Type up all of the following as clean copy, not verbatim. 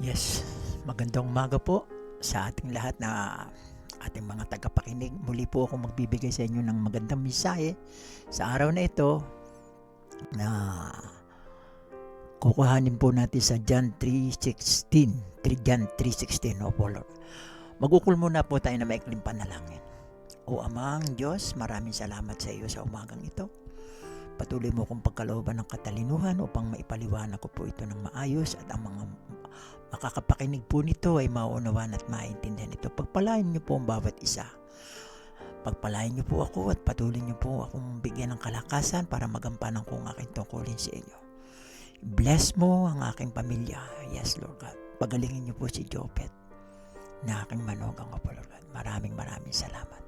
Yes, magandang umaga po sa ating lahat na ating mga tagapakinig. Muli po ako magbibigay sa inyo ng magandang mensahe sa araw na ito na kukuhanin po natin sa John 3:16. John 3:16. Opo, Lord. Magukul muna po tayo na maikling panalangin. O Amang Diyos, maraming salamat sa iyo sa umagang ito. Patuloy mo kong pagkalooban ng katalinuhan upang maipaliwanag ko po ito ng maayos at ang mga makakapakinig po nito ay mauunawaan at maintindihan ito. Pagpalain niyo po ang bawat isa. Pagpalain niyo po ako at patuloy niyo po akong bigyan ng kalakasan para magampanan ko ang aking tungkulin sa inyo. Bless mo ang aking pamilya. Yes, Lord God. Pagalingin niyo po si Jopet na aking manugang ko po, Lord God. Maraming salamat.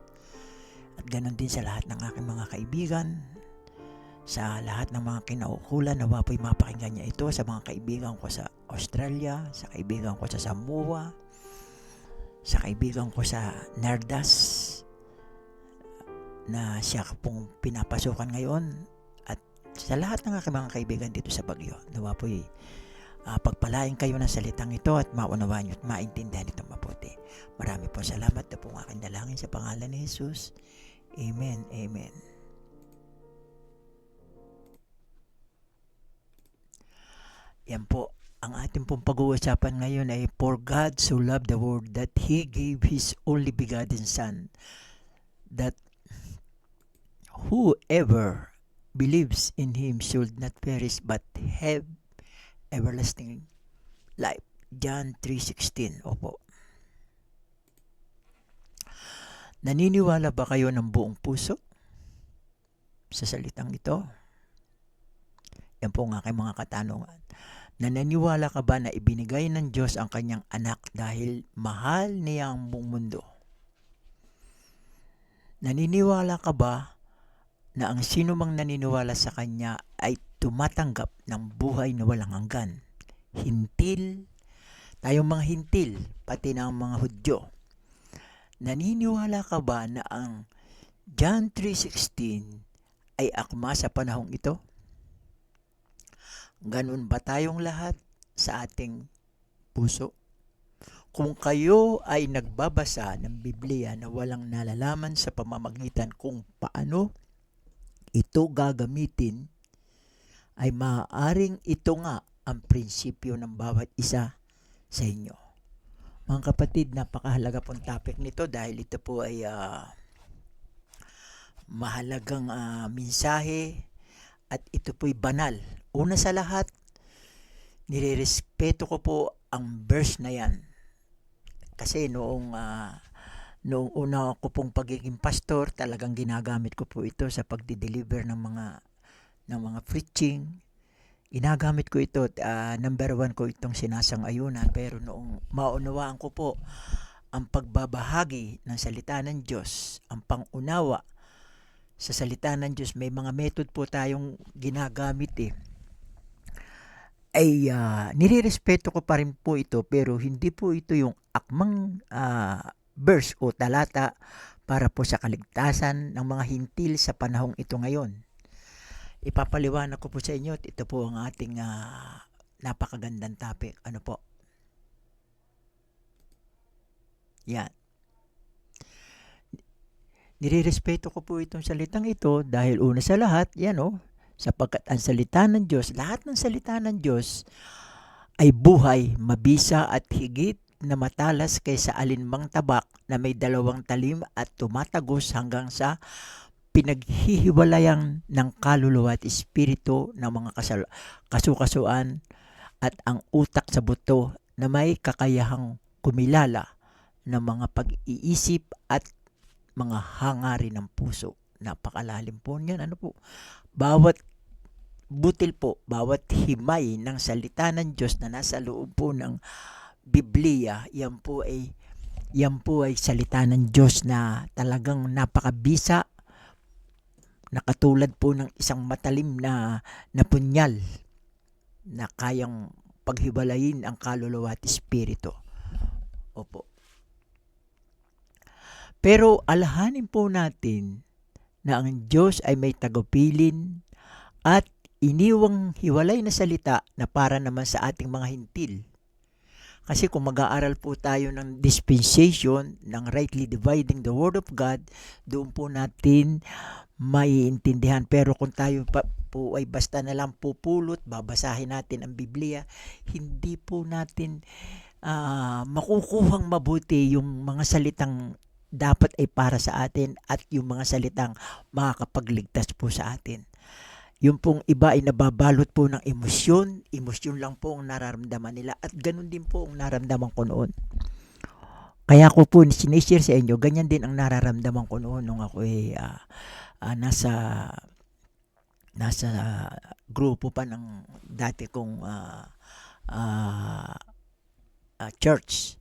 At ganon din sa lahat ng aking mga kaibigan, sa lahat ng mga kinaukulan, nawa po'y mapakinggan niya ito sa mga kaibigan ko sa Australia, sa kaibigan ko sa Samoa, sa kaibigan ko sa Nardas na siya pong pinapasukan ngayon, at sa lahat ng aking mga kaibigan dito sa Baguio. Nawa po'y pagpalain kayo ng salitang ito at maunawaan niyo at maintindihan ito mabuti. Marami po salamat na po ang aking dalangin sa pangalan ni Jesus. Amen. Amen. Yan po, ang ating pong pag-uusapan ngayon ay for God so loved the world that He gave His only begotten Son, that whoever believes in Him should not perish but have everlasting life. John 3:16. Opo. Naniniwala ba kayo ng buong puso sa salitang ito? Yan po ang aking mga katanungan. Naniniwala ka ba na ibinigay ng Diyos ang kanyang anak dahil mahal niya ang buong mundo? Naniniwala ka ba na ang sino mang naniniwala sa kanya ay tumatanggap ng buhay na walang hanggan? Hintil, tayong mga hintil, pati na ang mga Hudyo. Naniniwala ka ba na ang John 3:16 ay akma sa panahong ito? Ganun ba tayong lahat sa ating puso? Kung kayo ay nagbabasa ng Biblia na walang nalalaman sa pamamagitan kung paano ito gagamitin, ay maaaring ito nga ang prinsipyo ng bawat isa sa inyo. Mga kapatid, napakahalaga pong topic nito dahil ito po ay mahalagang mensahe at ito po'y banal. Una sa lahat, nirerespeto ko po ang verse na yan. Kasi noong una ko pong pagiging pastor, talagang ginagamit ko po ito sa pagdi-deliver ng mga preaching. Ginagamit ko ito, number one ko itong sinasang-ayunan. Pero noong maunawaan ko po ang pagbabahagi ng salita ng Diyos, ang pangunawa sa salita ng Diyos, may mga method po tayong ginagamit ay nirerespeto ko pa rin po ito, pero hindi po ito yung akmang verse o talata para po sa kaligtasan ng mga hintil sa panahong ito ngayon. Ipapaliwanag ko po sa inyo at ito po ang ating napakagandang topic. Ano po? Yan. Nirerespeto ko po itong salitang ito dahil una sa lahat, yan sapagkat ang salita ng Diyos, lahat ng salita ng Diyos ay buhay, mabisa at higit na matalas kaysa alinmang tabak na may dalawang talim at tumatagos hanggang sa pinaghihiwalayan ng kaluluwa at espiritu ng mga kasukasuan at ang utak sa buto na may kakayahang kumilala ng mga pag-iisip at mga hangarin ng puso. Napakalalim po niyan. Ano po? Bawat butil po, bawat himay ng salita ng Diyos na nasa loob po ng Biblia, yan po ay salita ng Diyos na talagang napakabisa, na katulad po ng isang matalim na punyal na kayang paghibalayin ang kaluluwa at espiritu. Opo. Pero alhanin po natin na ang Diyos ay may tagapilin at iniwang hiwalay na salita na para naman sa ating mga hintil. Kasi kung mag-aaral po tayo ng dispensation, ng rightly dividing the Word of God, doon po natin maiintindihan. Pero kung tayo po ay basta na lang pupulot, babasahin natin ang Biblia, hindi po natin makukuhang mabuti yung mga salitang dapat ay para sa atin at yung mga salitang makakapagligtas po sa atin. Yung pong iba ay nababalot po ng emosyon, emosyon lang po ang nararamdaman nila at ganun din po ang nararamdaman ko noon. Kaya ko po sinishare sa inyo, ganyan din ang nararamdaman ko noon nung ako nasa grupo pa ng dati kong church.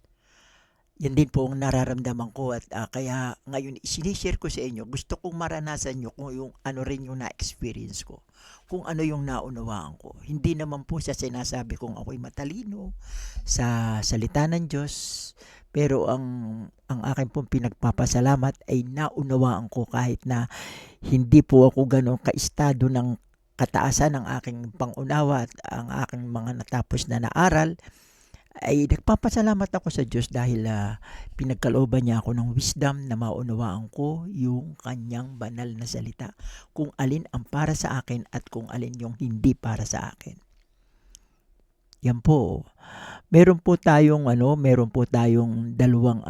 Yan din po ang nararamdaman ko at kaya ngayon sinishare ko sa inyo. Gusto kong maranasan nyo kung yung ano rin yung na-experience ko. Kung ano yung naunawaan ko. Hindi naman po sa sinasabi kong ako'y matalino sa salita ng Diyos. Pero ang akin pong pinagpapasalamat ay naunawaan ko kahit na hindi po ako gano'ng kaestado ng kataasan ng aking pangunawa at ang aking mga natapos na naaral, ay nagpapasalamat ako sa Diyos dahil pinagkalooban niya ako ng wisdom na maunawaan ko yung kanyang banal na salita. Kung alin ang para sa akin at kung alin yung hindi para sa akin. Yan po. Meron po tayong dalawang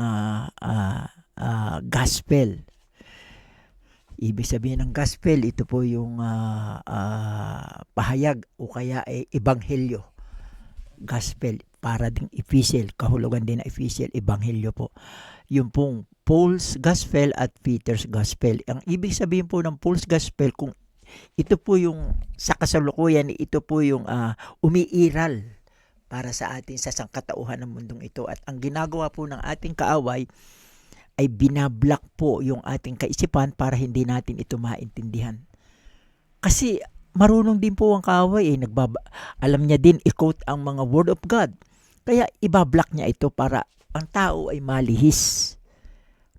gospel. Ibig sabihin ng gospel, ito po yung pahayag o kaya ebanghelyo. Gospel, para ding epistle, kahulugan din na epistle, ebanghelyo po. Yung pong Paul's Gospel at Peter's Gospel. Ang ibig sabihin po ng Paul's Gospel, kung ito po yung sa kasalukuyan, ito po yung umiiral para sa atin sa sangkatauhan ng mundong ito. At ang ginagawa po ng ating kaaway ay binablock po yung ating kaisipan para hindi natin ito maintindihan. Kasi marunong din po ang kaaway alam niya din i-quote ang mga word of God. Kaya ibablock niya ito para ang tao ay malihis.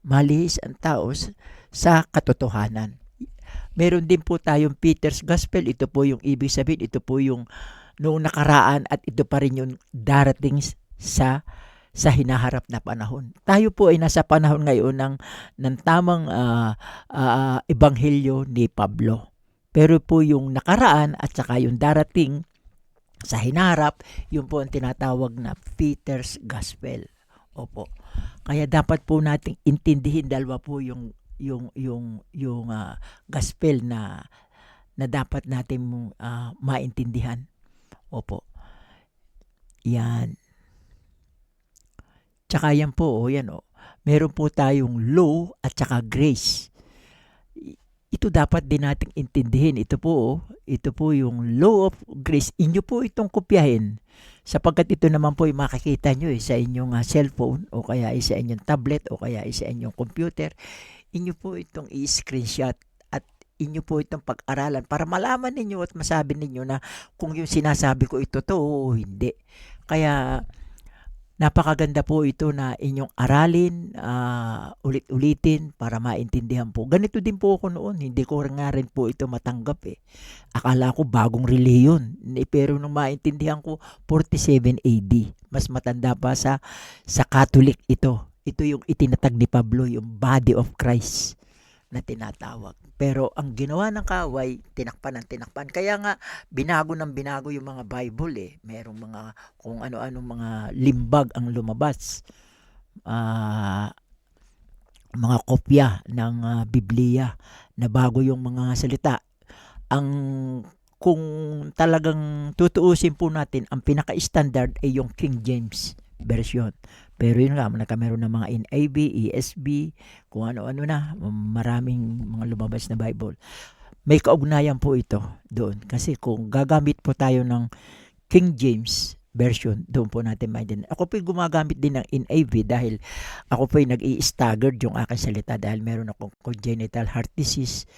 Malihis ang tao sa katotohanan. Meron din po tayong Peter's Gospel. Ito po yung ibig sabihin, ito po yung noong nakaraan at ito pa rin yung darating sa hinaharap na panahon. Tayo po ay nasa panahon ngayon ng tamang ebanghelyo ni Pablo. Pero po yung nakaraan at saka yung darating sa hinaharap, yun po ang tinatawag na Peter's Gospel. Opo. Kaya dapat po nating intindihin dalawa po yung gospel na dapat natin maintindihan. Opo. Yan. Tsaka yan po, meron po tayong law at saka grace. Ito dapat din nating intindihin. Ito po yung law of grace. Inyo po itong kopyahin sapagkat ito naman po yung makikita nyo sa inyong cellphone o kaya sa inyong tablet o kaya sa inyong computer. Inyo po itong i-screenshot at inyo po itong pag-aralan para malaman ninyo at masabi ninyo na kung yung sinasabi ko ito o hindi. Kaya napakaganda po ito na inyong aralin, ulit-ulitin para maintindihan po. Ganito din po ako noon, hindi ko nga rin po ito matanggap Akala ko bagong reliyon, pero nung maintindihan ko, 47 AD. Mas matanda pa sa Catholic ito. Ito yung itinatag ni Pablo, yung body of Christ na tinatawag. Pero ang ginawa ng kaaway, tinakpan ng tinakpan. Kaya nga, binago yung mga Bible Merong mga, kung ano-anong mga limbag ang lumabas. Mga kopya ng Biblia na bago yung mga salita. Kung talagang tutuusin po natin, ang pinaka-standard ay yung King James version. Pero yun nga, nagkameron ng mga NIV, ESV, kung ano-ano na, maraming mga lumabas na Bible. May kaugnayan po ito doon. Kasi kung gagamit po tayo ng King James version, doon po natin maintindihan. Ako po gumagamit din ng NIV dahil ako po nag-i-staggered yung aking salita dahil meron akong congenital heart disease.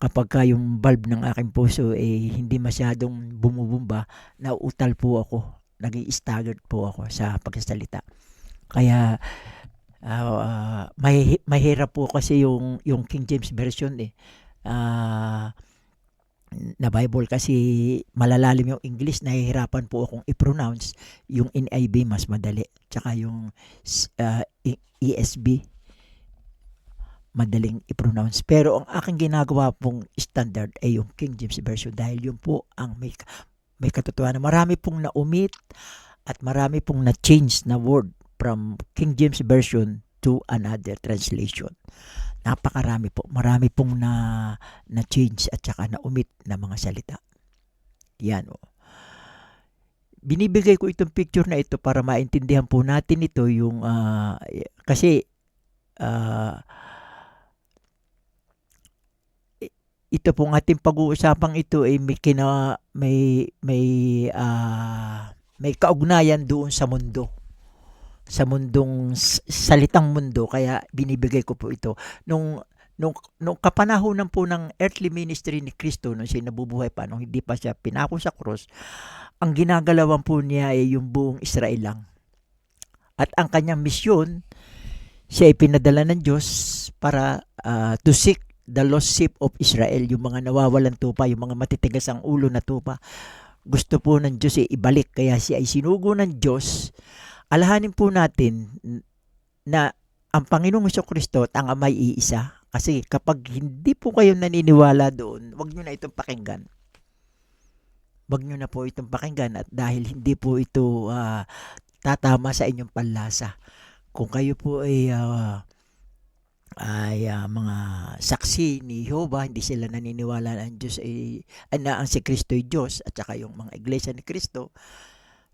Kapag yung valve ng aking puso hindi masyadong bumubumba, nauutal po ako. Nag-i-staggered po ako sa pagsasalita. Kaya mahirap po kasi yung King James version na Bible kasi malalalim yung English, nahihirapan po akong i-pronounce. Yung NIV mas madali. Tsaka yung ESV, madaling i-pronounce. Pero ang aking ginagawa pong standard ay yung King James Version dahil yun po ang may katotohanan. Marami pong na-omit at marami pong na-change na word from King James Version to another translation. Napakarami po. Marami pong na-change at saka na-omit na mga salita. Yan o. Binibigay ko itong picture na ito para maintindihan po natin ito yung kasi ito pong ating pag-uusapang ito ay may kaugnayan doon sa mundo, sa mundong salitang mundo, kaya binibigay ko po ito nung kapanahonan po ng earthly ministry ni Kristo nung siya nabubuhay pa, nung hindi pa siya pinako sa krus. Ang ginagalawan po niya ay yung buong Israel lang, at ang kanyang misyon, siya ay pinadala ng Diyos para to seek the lost sheep of Israel, yung mga nawawalan tupa, yung mga matitigas ang ulo na tupa. Gusto po ng Diyos ibalik, kaya siya ay sinugo ng Diyos. Alahanin po natin na ang Panginoong Jesucristo at ang Ama ay iisa. Kasi kapag hindi po kayo naniniwala doon, wag nyo na itong pakinggan. Wag nyo na po itong pakinggan, at dahil hindi po ito tatama sa inyong panlasa. Kung kayo po ay mga saksi ni Jehovah, hindi sila naniniwala na ang Diyos na ang si Kristo ay Diyos, at saka yung mga iglesia ni Kristo,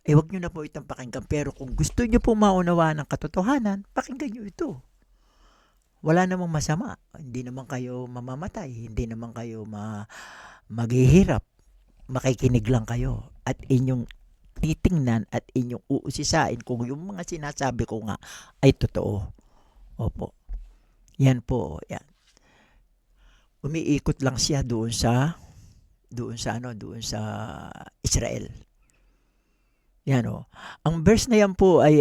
wag nyo na po itong pakinggan. Pero kung gusto nyo po maunawaan ng katotohanan, pakinggan nyo ito. Wala namang masama. Hindi naman kayo mamamatay. Hindi naman kayo maghihirap. Makikinig lang kayo. At inyong titingnan at inyong uusisain kung yung mga sinasabi ko nga ay totoo. Opo. Yan po. Yan. Umiikot lang siya doon sa Israel. Yan o. Ang verse na yan po ay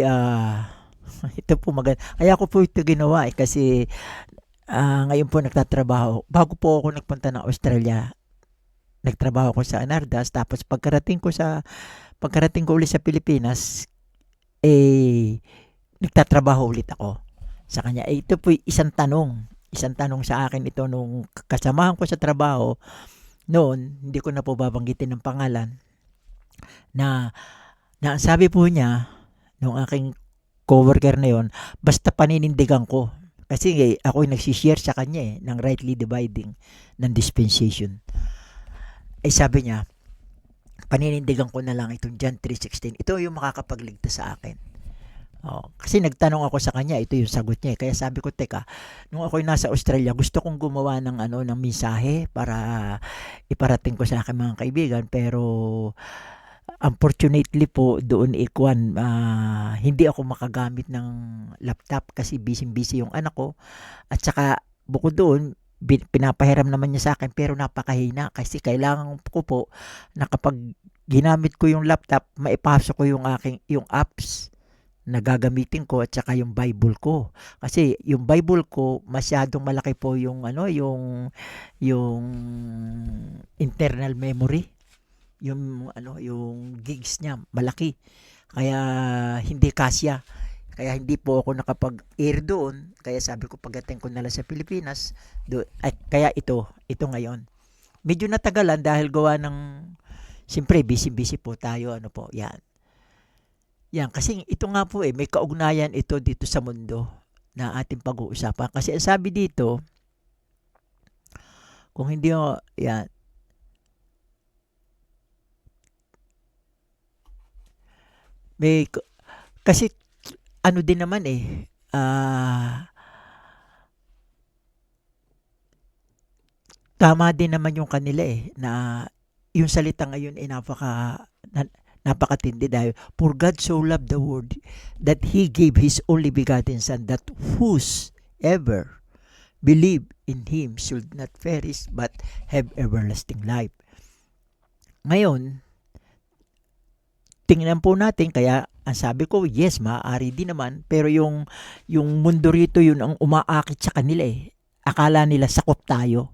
ito po maganda. Kaya ko po ito ginawa kasi ngayon po nagtatrabaho. Bago po ako nagpunta ng Australia, nagtrabaho ko sa Anardas. Tapos pagkarating ko ulit sa Pilipinas, nagtatrabaho ulit ako sa kanya. Ito po isang tanong sa akin ito nung kasamahan ko sa trabaho noon. Hindi ko na po babanggitin ng pangalan, na ang sabi po niya nung aking coworker na yon, basta paninindigan ko. Kasi ako yung nagsishare sa kanya ng rightly dividing ng dispensation. Sabi niya, paninindigan ko na lang itong John 3:16. Ito yung makakapagligtas sa akin. Kasi nagtanong ako sa kanya, ito yung sagot niya. Kaya sabi ko, teka, nung ako'y nasa Australia, gusto kong gumawa ng mensahe para iparating ko sa aking mga kaibigan, pero unfortunately po doon hindi ako makagamit ng laptop kasi busy yung anak ko, at saka bukod doon pinapahiram naman niya sa akin, pero napakahina kasi kailangan ko po na kapag ginamit ko yung laptop, maipasok ko yung apps na gagamitin ko, at saka yung Bible ko. Kasi yung Bible ko masyadong malaki po yung yung internal memory, yung gigs niya malaki, kaya hindi kasya, kaya hindi po ako nakapag-air doon. Kaya sabi ko pagdating ko na lang sa Pilipinas kaya ito ngayon medyo natagalan dahil gawa ng siyempre busy po tayo, yan kasi ito nga po may kaugnayan ito dito sa mundo na ating pag-uusapan. Kasi ang sabi dito, kung hindi yan, kasi din naman tama din naman yung kanila na yung salita ngayon napakatindi dahil for God so loved the world that He gave His only begotten Son, that whosoever believe in Him should not perish but have everlasting life. Ngayon, tingnan po natin, kaya ang sabi ko, yes, maaari din naman, pero yung mundo rito yun ang umaakit sa kanila. Akala nila sakop tayo.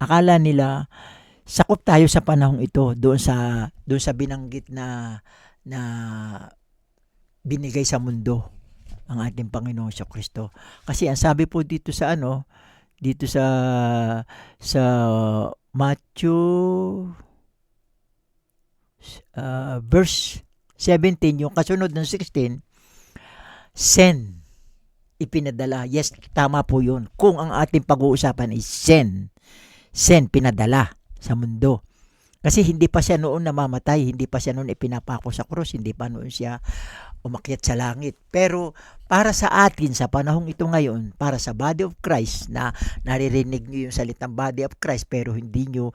Akala nila sakop tayo sa panahong ito doon sa binanggit na binigay sa mundo ang ating Panginoong Kristo. Kasi ang sabi po dito sa Matthew verse 17, yung kasunod ng 16, send, ipinadala. Yes, tama po yun. Kung ang ating pag-uusapan ay send, pinadala sa mundo. Kasi hindi pa siya noon namamatay, hindi pa siya noon ipinapako sa krus, hindi pa noon siya umakyat sa langit. Pero para sa atin, sa panahong ito ngayon, para sa body of Christ, na naririnig nyo yung salitang body of Christ, pero hindi nyo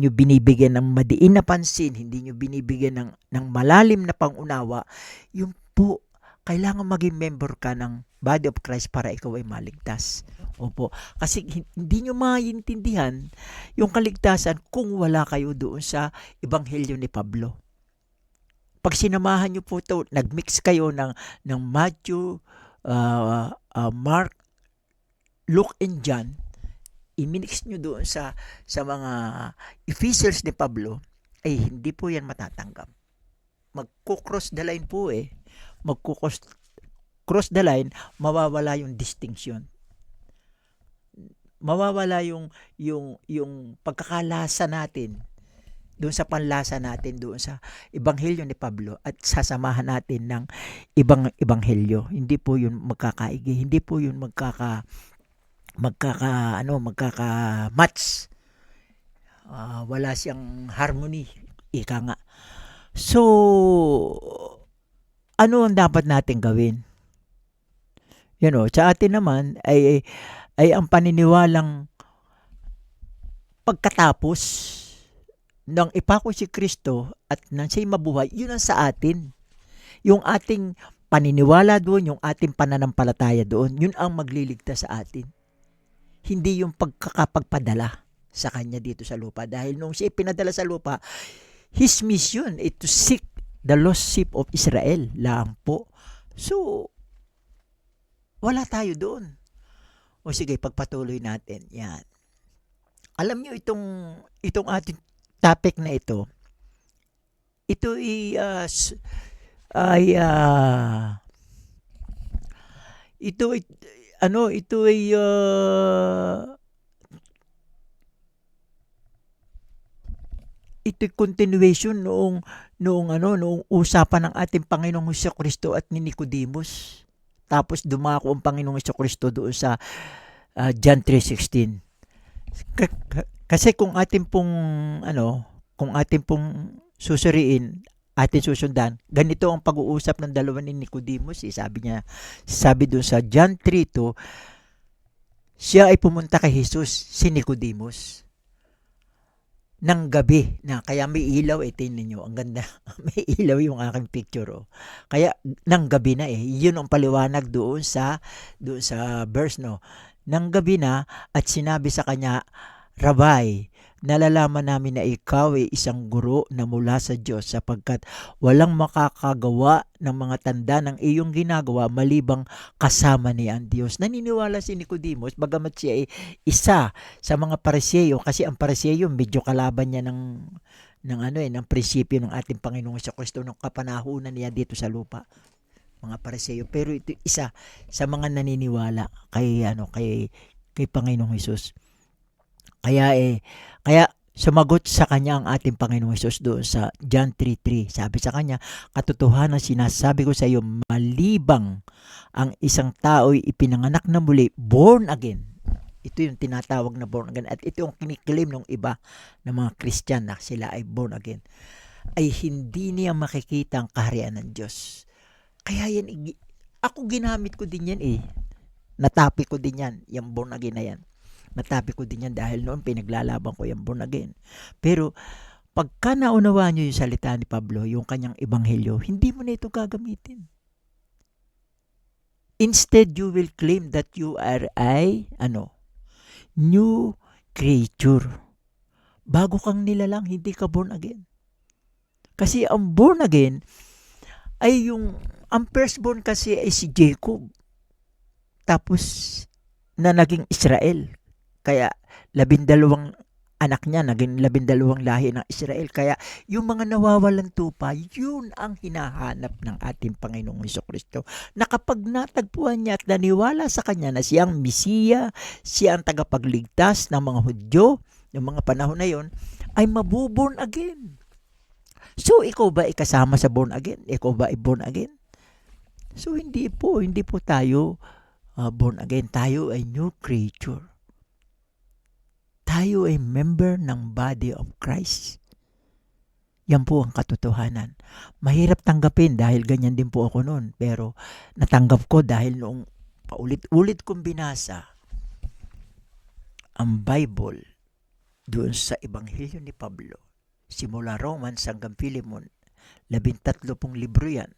binibigyan ng madiin na pansin, hindi nyo binibigyan ng malalim na pangunawa, yung po, kailangan maging member ka ng body of Christ para ikaw ay maligtas. Opo. Kasi hindi nyo maintindihan yung kaligtasan kung wala kayo doon sa Ebanghelyo ni Pablo. Pag sinamahan nyo po ito, nagmix kayo ng Matthew, Mark, Luke, and John, i-mix nyo doon sa mga epistles ni Pablo, ay hindi po yan matatanggap. Magkukross the line po cross the line, mawawala yung distinction. Mawawala yung pagkakalasa natin doon sa panlasa natin doon sa Ebanghelyo ni Pablo at sasamahan natin ng ibang ebanghelyo. Hindi po yun magkakaigi, hindi po yun magkaka-match. Wala siyang harmony, ika nga. So, ano ang dapat natin gawin? Sa atin naman ay ang paniniwalang pagkatapos nang ipako si Kristo at nang siya'y mabuhay, yun ang sa atin. Yung ating paniniwala doon, yung ating pananampalataya doon, yun ang magliligtas sa atin. Hindi yung pagkakapagpadala sa kanya dito sa lupa. Dahil nung siya pinadala sa lupa, his mission is to seek the lost sheep of Israel lang po. So, wala tayo doon. O sige, pagpatuloy natin. Yan. Alam nyo itong ating topic na ito ay continuation noong usapan ng ating Panginoong Jesucristo at ni Nicodemus. Tapos dumako ang Panginoong Jesucristo doon sa John 3:16. Kasi kung ating pong susuriin, ating susundan, ganito ang pag-uusap ng dalawa ni Nicodemus. Sabi doon sa John 3:2, siya ay pumunta kay Jesus, si Nicodemus, ng gabi na, kaya may ilaw, tingnan niyo, ang ganda. May ilaw yung aking picture. Kaya ng gabi na yun ang paliwanag doon sa verse, ng gabi na, at sinabi sa kanya, Rabbi, nalalaman namin na ikaw ay isang guro na mula sa Diyos, sapagkat walang makakagawa ng mga tanda ng iyong ginagawa malibang kasama niya ang Diyos. Naniniwala si Nicodemus, bagamat siya ay isa sa mga Pariseyo, kasi ang Pariseyo medyo kalaban niya ng prinsipyo ng ating Panginoong Jesucristo nung kapanahunan niya dito sa lupa, mga Pariseyo. Pero ito isa sa mga naniniwala kay Panginoong Hesus. Kaya sumagot sa kanya ang ating Panginoong Hesus doon sa John 3:3. Sabi sa kanya, katotohanan sinasabi ko sa iyo, malibang ang isang tao'y ipinanganak na muli, born again. Ito yung tinatawag na born again. At ito yung kiniklaim ng iba ng mga Christian na sila ay born again. Ay hindi niya makikita ang kaharian ng Diyos. Kaya yan, ako ginamit ko din yan Natapi ko din yan, yung born again na yan. Natapi ko din yan dahil noon pinaglalaban ko yung born again. Pero pagka naunawaan nyo yung salita ni Pablo, yung kanyang ebanghelyo, hindi mo na ito gagamitin. Instead, you will claim that you are new creature. Bago kang nilalang, hindi ka born again. Kasi ang born again ay ang firstborn kasi ay si Jacob. Tapos na naging Israel. Kaya 12 anak niya naging 12 lahi ng Israel. Kaya yung mga nawawalan tupa, yun ang hinahanap ng ating Panginoong Hesukristo. Na kapag natagpuan niya at naniwala sa Kanya na siyang Mesiya, siya ang tagapagligtas ng mga Hudyo, yung mga panahon na yon, ay mabuborn again. So, ikaw ba ikasama sa born again? Ikaw ba ay born again? So, hindi po tayo born again. Tayo ay new creature. Tayo ay member ng body of Christ. Yan po ang katotohanan. Mahirap tanggapin dahil ganyan din po ako noon. Pero natanggap ko dahil noong paulit-ulit kong binasa ang Bible doon sa Ebanghelyo ni Pablo. Simula Romans hanggang Philemon, 13 libro yan,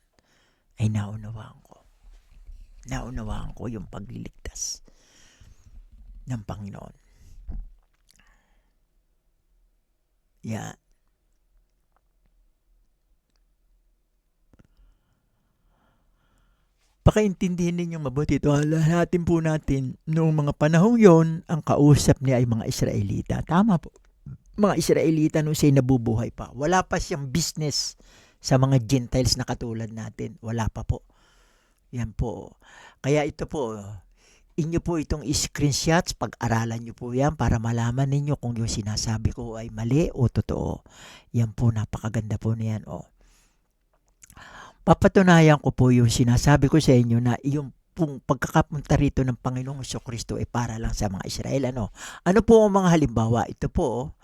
ay naunawaan ko. Naunawaan ko yung pagliligtas ng Panginoon. Yan. Pakaintindihin ninyong mabuti ito. Lahatin po natin, noong mga panahong yon, ang kausap niya ay mga Israelita. Tama po. Mga Israelita noong siya'y nabubuhay pa. Wala pa siyang business sa mga Gentiles na katulad natin. Wala pa po. Yan po. Kaya ito po, inyo po itong screenshots, pag-aralan nyo po yan para malaman ninyo kung yung sinasabi ko ay mali o totoo. Yan po, napakaganda po niyan. Papatunayan ko po yung sinasabi ko sa inyo na yung pong pagkakapunta rito ng Panginoong Hesukristo ay para lang sa mga Israel. Ano po ang mga halimbawa? Ito po,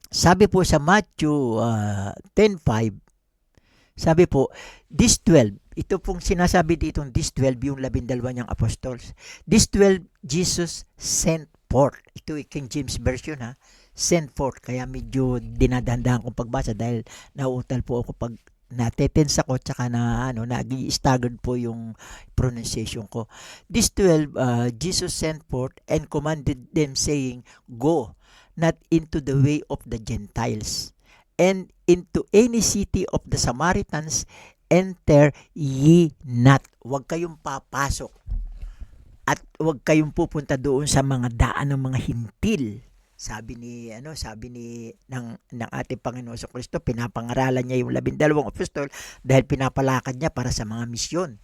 sabi po sa Matthew 10:5, sabi po, this 12, ito pong sinasabi dito, this 12, yung 12 niyang apostles. This 12, Jesus sent forth. Ito ay King James Version sent forth. Kaya medyo dinadahandaan kong pagbasa dahil nauutal po ako pag natetense ako tsaka nag-i-staggered po yung pronunciation ko. This 12, Jesus sent forth and commanded them saying, go not into the way of the Gentiles and into any city of the Samaritans enter ye not. Huwag kayong papasok at huwag kayong pupunta doon sa mga daan ng mga hintil. Sabi ng ating Panginoon sa Kristo, pinapangaralan niya yung 12 apostol dahil pinapalakad niya para sa mga misyon.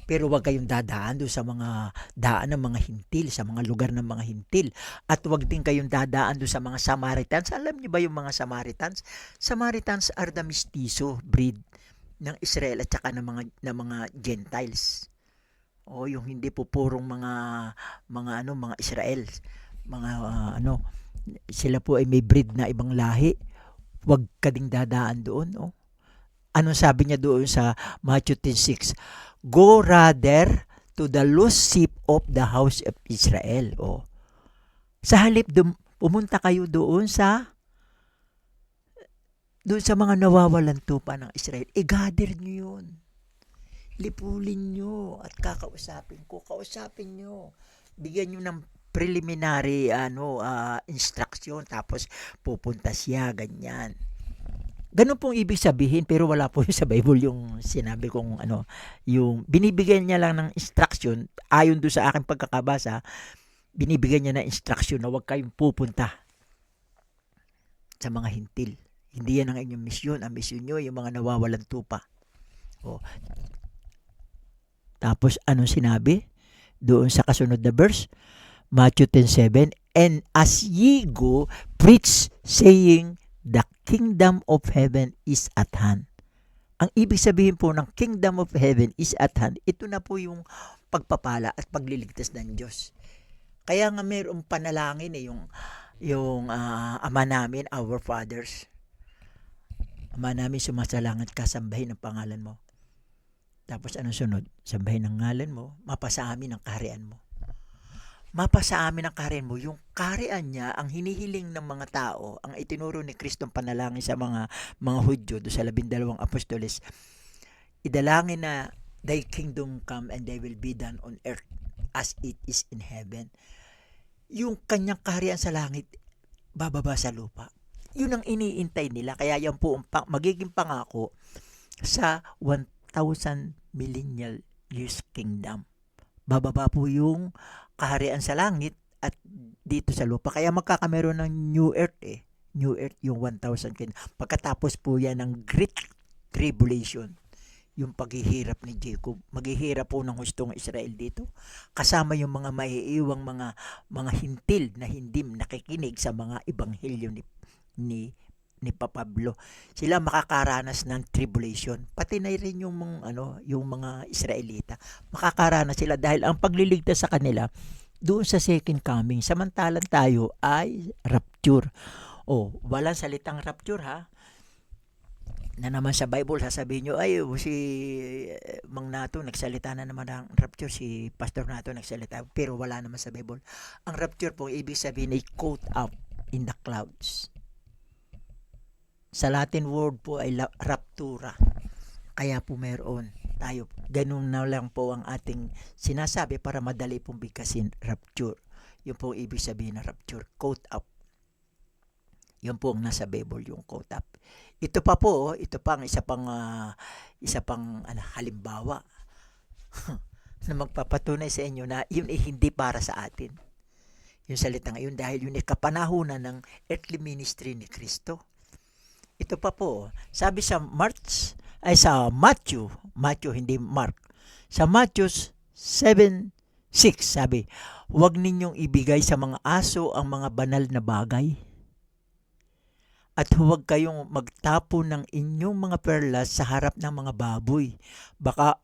Pero huwag kayong dadaan doon sa mga daan ng mga hintil, sa mga lugar ng mga hintil. At huwag din kayong dadaan doon sa mga Samaritans. Alam niyo ba yung mga Samaritans? Samaritans are the mestizo breed ng Israel at saka ng mga Gentiles. Yung hindi po purong mga Israel, mga sila po ay may breed na ibang lahi. Huwag ka ding dadaan doon. Anong sabi niya doon sa Matthew 10:6? Go rather to the lost sheep of the house of Israel. Sa halip pumunta kayo doon sa mga nawawalan tupa ng Israel. I-gather nyo yun. Lipulin nyo at kakausapin nyo. Bigyan nyo ng preliminary instruction, tapos pupunta siya, ganyan. Ganun pong ibig sabihin, pero wala po sa Bible yung sinabi kong yung binibigyan niya lang ng instruction, ayon doon sa aking pagkakabasa, binibigyan niya ng instruction na huwag kayong pupunta sa mga hintil. Hindi yan ang inyong misyon. Ang misyon nyo, yung mga nawawalan tupa. Tapos, anong sinabi? Doon sa kasunod na verse, Matthew 10:7, and as ye go, preach, saying, the kingdom of heaven is at hand. Ang ibig sabihin po ng kingdom of heaven is at hand, ito na po yung pagpapala at pagliligtas ng Diyos. Kaya nga mayroong panalangin yung Ama namin, our fathers. Ama namin, sumasalangit ka, sambahin ang pangalan mo. Tapos anong sunod? Sambahin ang ngalan mo, mapasa amin ang kaharian mo. Mapasa amin ang kaharian mo. Yung kaharian niya, ang hinihiling ng mga tao, ang itinuro ni Kristong panalangin sa mga Hudyo, do sa 12 apostoles, idalangin na, thy kingdom come and thy will be done on earth as it is in heaven. Yung kanyang kaharian sa langit, bababa sa lupa. Yun ang iniintay nila. Kaya yan po magiging pangako sa 1,000 millennial years kingdom. Bababa po yung kaharian sa langit at dito sa lupa. Kaya magkakameron ng New Earth eh. New Earth yung 1,000 pagkatapos po yan ng Great Tribulation, yung paghihirap ni Jacob. Maghihirap po ng hustong Israel dito. Kasama yung mga maiiwang mga hintil na hindi nakikinig sa mga ebanghelyo ni ni Pablo. Sila makakaranas ng tribulation. Pati na rin yung yung mga Israelita. Makakaranas sila dahil ang pagliligtas sa kanila doon sa second coming. Samantalang tayo ay rapture. Walang salitang rapture ha. Na naman sa Bible, sasabihin nyo, ay, si Mang Nato, nagsalita na naman ng rapture, si Pastor Nato nagsalita, pero wala naman sa Bible. Ang rapture po, ibig sabihin ay caught up in the clouds. Sa Latin word po ay raptura. Kaya po meron tayo. Ganun na lang po ang ating sinasabi para madali pong bigkasin rapture. Yun po ibig sabihin ng rapture, caught up. Yun po ang nasa Bible, yung caught up. Ito pa ang isa pang halimbawa na magpapatunay sa inyo na yun ay hindi para sa atin. Yung salita ngayon dahil yun ay kapanahunan ng earthly ministry ni Kristo. Ito pa po, sabi sa Matthew hindi Mark. Sa Matthew 7:6 sabi, huwag ninyong ibigay sa mga aso ang mga banal na bagay. At huwag kayong magtapon ng inyong mga perlas sa harap ng mga baboy. Baka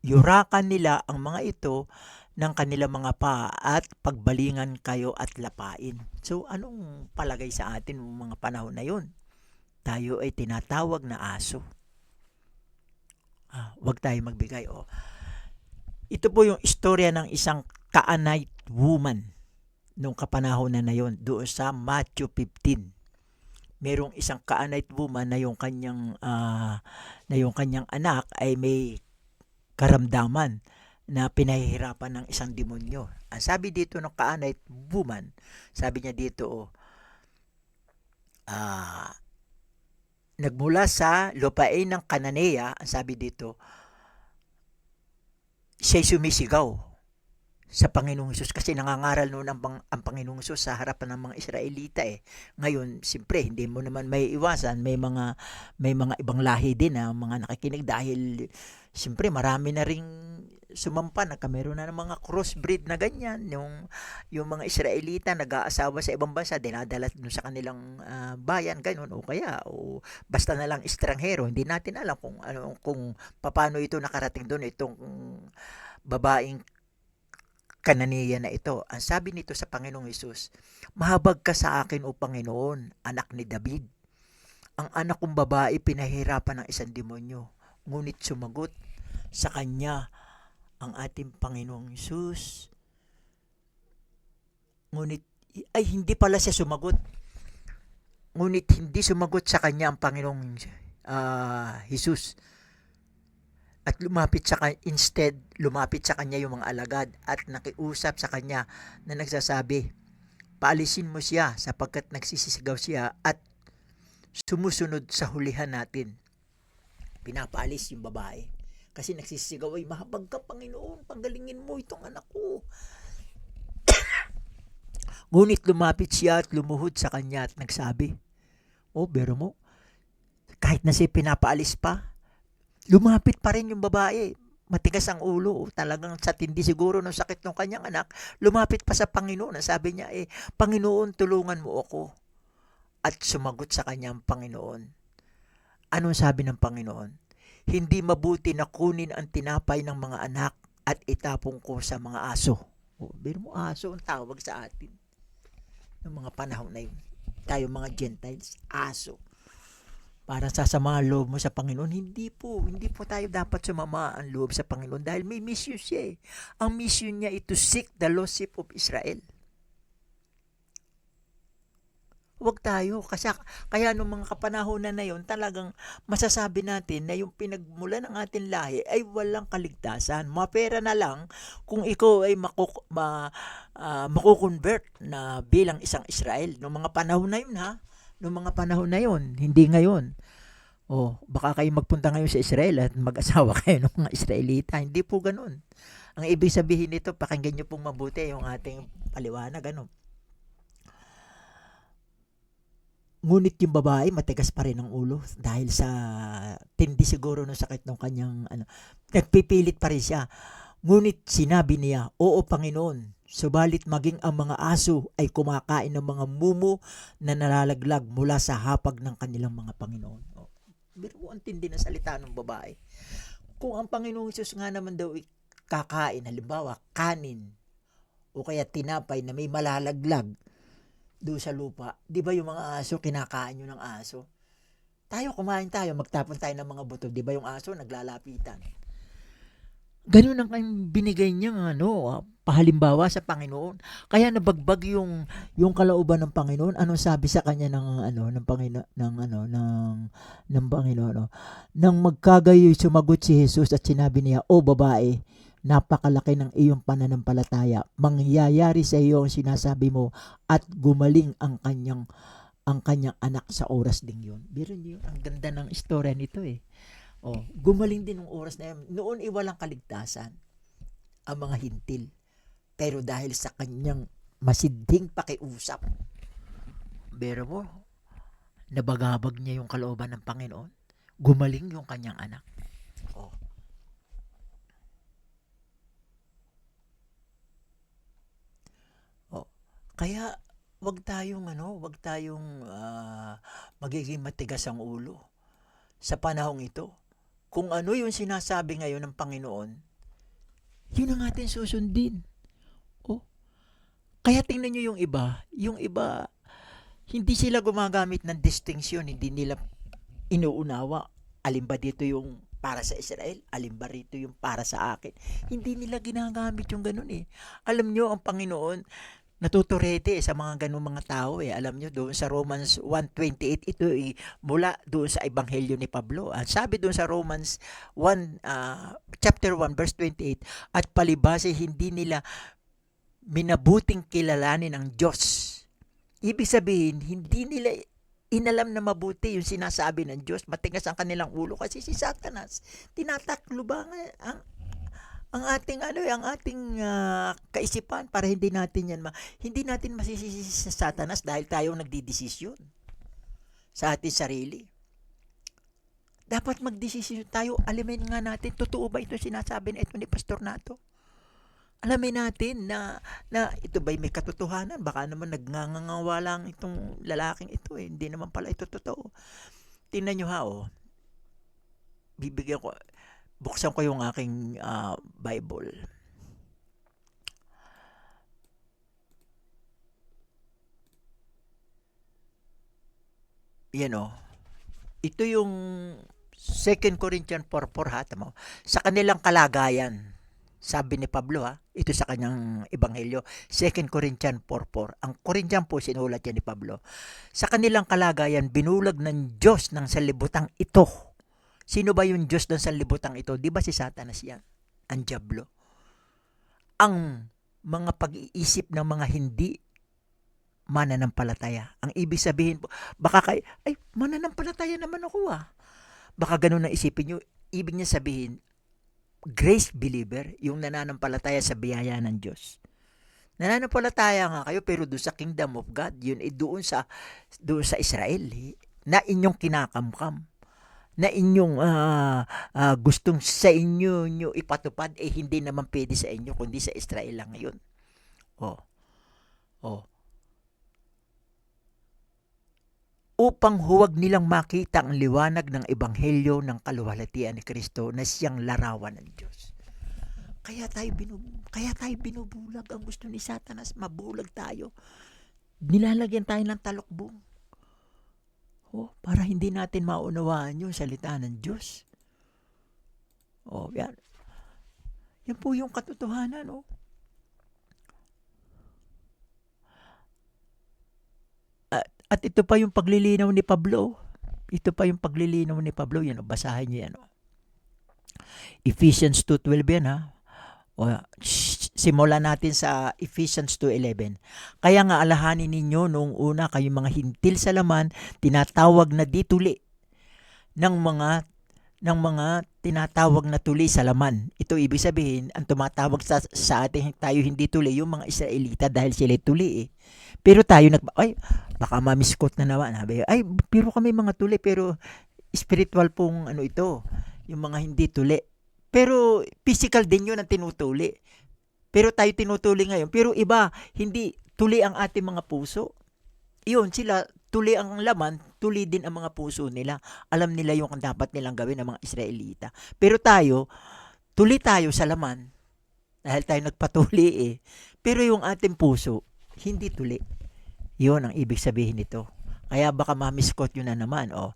yurakan nila ang mga ito ng kanilang mga paa at pagbalingan kayo at lapain. So, anong palagay sa atin ng mga panahon na yun? Tayo ay tinatawag na aso. Huwag tayo magbigay. Ito po yung istorya ng isang Canaanite woman nung kapanahon na yun doon sa Matthew 15. Merong isang Canaanite woman na yung kanyang anak ay may karamdaman na pinahihirapan ng isang demonyo. Ang sabi dito ng Canaanite woman, sabi niya dito nagmula sa lupain ng Cananea, ang sabi dito, siya'y sumisigaw sa Panginoong Hesus kasi nangangaral noon ang Panginoong Hesus sa harapan ng mga Israelita eh. Ngayon, siyempre, hindi mo naman may iwasan, may mga ibang lahi din na mga nakikinig dahil siyempre marami na ring sumampa, nagkameron na ng mga crossbreed na ganyan, yung mga Israelita nag-aasawa sa ibang bansa, dinadala dun sa kanilang bayan, ganun, o basta na lang estranghero. Hindi natin alam kung paano ito nakarating doon, itong babaeng Kananiya na ito. Ang sabi nito sa Panginoong Hesus, mahabag ka sa akin o Panginoon, anak ni David. Ang anak kong babae pinahirapan ng isang demonyo. Ngunit sumagot sa kanya ang ating Panginoong Hesus. Hindi pala siya sumagot. Ngunit hindi sumagot sa kanya ang Panginoong Hesus. At lumapit sa kanya yung mga alagad at nakiusap sa kanya na nagsasabi, paalisin mo siya sapagkat nagsisisigaw siya at sumusunod sa hulihan natin. Pinapaalis yung babae kasi nagsisisigaw, ay mahabag ka Panginoon, panggalingin mo itong anak ko. Ngunit lumapit siya at lumuhod sa kanya at nagsabi, bero mo, kahit na siya pinapaalis pa, lumapit pa rin yung babae. Matigas ang ulo. Talagang sa tindi siguro ng sakit ng kanyang anak. Lumapit pa sa Panginoon. Sabi niya, Panginoon, tulungan mo ako. At sumagot sa kanyang Panginoon. Anong sabi ng Panginoon? Hindi mabuti na kunin ang tinapay ng mga anak at itapong ko sa mga aso. Biro mo, aso ang tawag sa atin. Noong mga panahon na yun. Tayo mga Gentiles, aso. Para sasama ang loob mo sa Panginoon, hindi po tayo dapat sumama ang loob sa Panginoon dahil may mission siya eh. Ang mission niya is to seek the lost sheep of Israel. Huwag tayo, kasi kaya nung mga kapanahon na yun, talagang masasabi natin na yung pinagmula ng ating lahi ay walang kaligtasan. Mapera na lang kung ikaw ay makukonvert na bilang isang Israel. Nung mga panahon na yun noong mga panahon na yon, hindi ngayon. Baka kayo magpunta ngayon sa Israel at mag-asawa kayo ng mga Israelita. Hindi po ganun. Ang ibig sabihin nito, pakinggan niyo pong mabuti yung ating paliwanag, ano. Ngunit yung babae matigas pa rin ang ulo dahil sa tindi siguro ng sakit ng kanyang ano. Nagpipilit pa rin siya. Ngunit sinabi niya, "Oo, Panginoon, subalit maging ang mga aso ay kumakain ng mga mumo na nalalaglag mula sa hapag ng kanilang mga Panginoon." Oh, pero ang tindi ng salita ng babae. Kung ang Panginoong Hesus nga naman daw kakain, halimbawa kanin o kaya tinapay na may malalaglag doon sa lupa, di ba yung mga aso kinakain yun ng aso? Tayo kumain tayo, magtapon tayo ng mga buto, di ba yung aso naglalapitan? Ganun ang binigay niyang pahalimbawa sa Panginoon. Kaya nabagbag yung kalooban ng Panginoon. Anong sabi sa kanya ng Panginoon ng Panginoon? No? Nang magkagayoy sumagot si Jesus at sinabi niya, "O babae, napakalaki ng iyong pananampalataya. Mangyayari sa iyo ang sinasabi mo at gumaling ang kanyang anak sa oras ding yun." Biro niyo, ang ganda ng istorya nito eh. Oh, gumaling din ng oras na yun. Noon walang kaligtasan ang mga hintil. Pero dahil sa kanyang masidhing pakiusap, biro mo, nabagabag niya yung kalooban ng Panginoon. Gumaling yung kanyang anak. Oh. Oh. Kaya wag tayong magiging matigas ang ulo sa panahong ito. Kung ano yung sinasabi ngayon ng Panginoon, yun ang atin susundin. Oh. Kaya tingnan nyo yung iba, hindi sila gumagamit ng distinction, hindi nila inuunawa. Alin ba dito yung para sa Israel? Alin ba rito yung para sa akin? Hindi nila ginagamit yung ganun eh. Alam nyo, ang Panginoon, natuturete sa mga ganung mga tao eh. Alam nyo, doon sa Romans 1:28, ito mula doon sa Ebanghelyo ni Pablo. Sabi doon sa Romans chapter 1 verse 28, "At palibhasa hindi nila minabuting kilalanin ang Diyos." Ibig sabihin, hindi nila inalam na mabuti yung sinasabi ng Diyos. Matigas ang kanilang ulo kasi si Satanas tinataklo ba ang ating kaisipan para hindi natin masisisi sa Satanas dahil tayo nagdidesisyon sa ating sarili. Dapat magdesisyon tayo, alamin nga natin, totoo ba ito sinasabi na ito ni Pastor Nato? Alamin natin na ito ba'y may katotohanan? Baka naman nagngangawa lang itong lalaking ito eh. Hindi naman pala ito totoo. Tingnan nyo buksan ko yung aking Bible. Yan ito yung 2 Corinthians 4:4 ha, tama. Sa kanilang kalagayan, sabi ni Pablo ito sa kanyang ebanghelyo, 2 Corinthians 4:4. Ang Corinthian po sinulat yan ni Pablo. Sa kanilang kalagayan, binulag ng Diyos ng sanlibutan ito. Sino ba yung Diyos ng sanlibutan ito? Di ba si Satanas yan? Ang diablo. Ang mga pag-iisip ng mga hindi mananampalataya. Ang ibig sabihin po, baka mananampalataya naman ako Baka ganun ang isipin nyo. Ibig niya sabihin, grace believer, yung nananampalataya sa biyaya ng Diyos. Nananampalataya nga kayo, pero doon sa kingdom of God, yun doon sa Israel, na inyong kinakamkam, na inyong gustong sa inyo ipatupad, hindi naman pwede sa inyo, kundi sa Israel lang ngayon. Upang huwag nilang makita ang liwanag ng ebanghelyo ng kaluwalhatian ni Kristo na siyang larawan ng Diyos. Kaya tayo binubulag. Ang gusto ni Satanas, mabulag tayo. Nilalagyan tayo ng talokbong. Para hindi natin maunawaan yung salita ng Diyos. Yan. Yan po yung katotohanan, At ito pa yung paglilinaw ni Pablo. Yan, basahin niyo yan. Ephesians 2:12 yan simulan natin sa Ephesians 2:11. Kaya nga alahanin ninyo noong una kayong mga hintil sa laman, tinatawag na dituli ng mga ng mga tinatawag na tuli sa laman. Ito ibig sabihin, ang tumatawag sa atin tayo hindi tuli, yung mga Israelita dahil sila tuli eh. Pero tayo ay, baka mamiskot na naman. Sabi, ay, pero kami mga tuli, pero spiritual pong ano ito, yung mga hindi tuli. Pero physical din yun ang tinutuli. Pero tayo tinutuli ngayon. Pero iba, hindi tuli ang ating mga puso. Yun, sila, tuli ang laman, tuli din ang mga puso nila. Alam nila yung dapat nilang gawin ng mga Israelita. Pero tayo, tuli tayo sa laman. Dahil tayo nagpatuli eh. Pero yung ating puso, hindi tuli. Yun ang ibig sabihin nito. Kaya baka mamiskot yun na naman. Oh.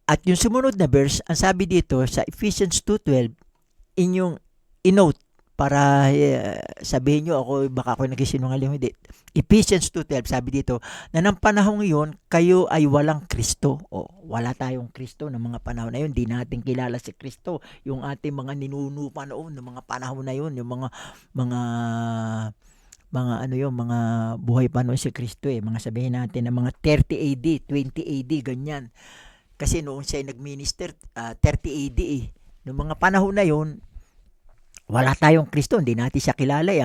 At yung sumunod na verse, ang sabi dito sa Ephesians 2:12, inyong inote para sabihin nyo ako, baka ako nagsisinungaling, hindi. Ephesians 2:12, sabi dito, na ng panahong iyon, kayo ay walang Kristo. O, wala tayong Kristo ng mga panahon na yun. Di natin kilala si Kristo. Yung ating mga ninuno pa noon, ng mga panahon na yun, yung mga ano yung mga buhay pa noon si Kristo eh. Mga sabihin natin na mga 30 AD, 20 AD, ganyan. Kasi noon siya nag-minister, 30 AD eh. Noong mga panahon na yun, wala tayong Kristo, hindi natin siya kilala.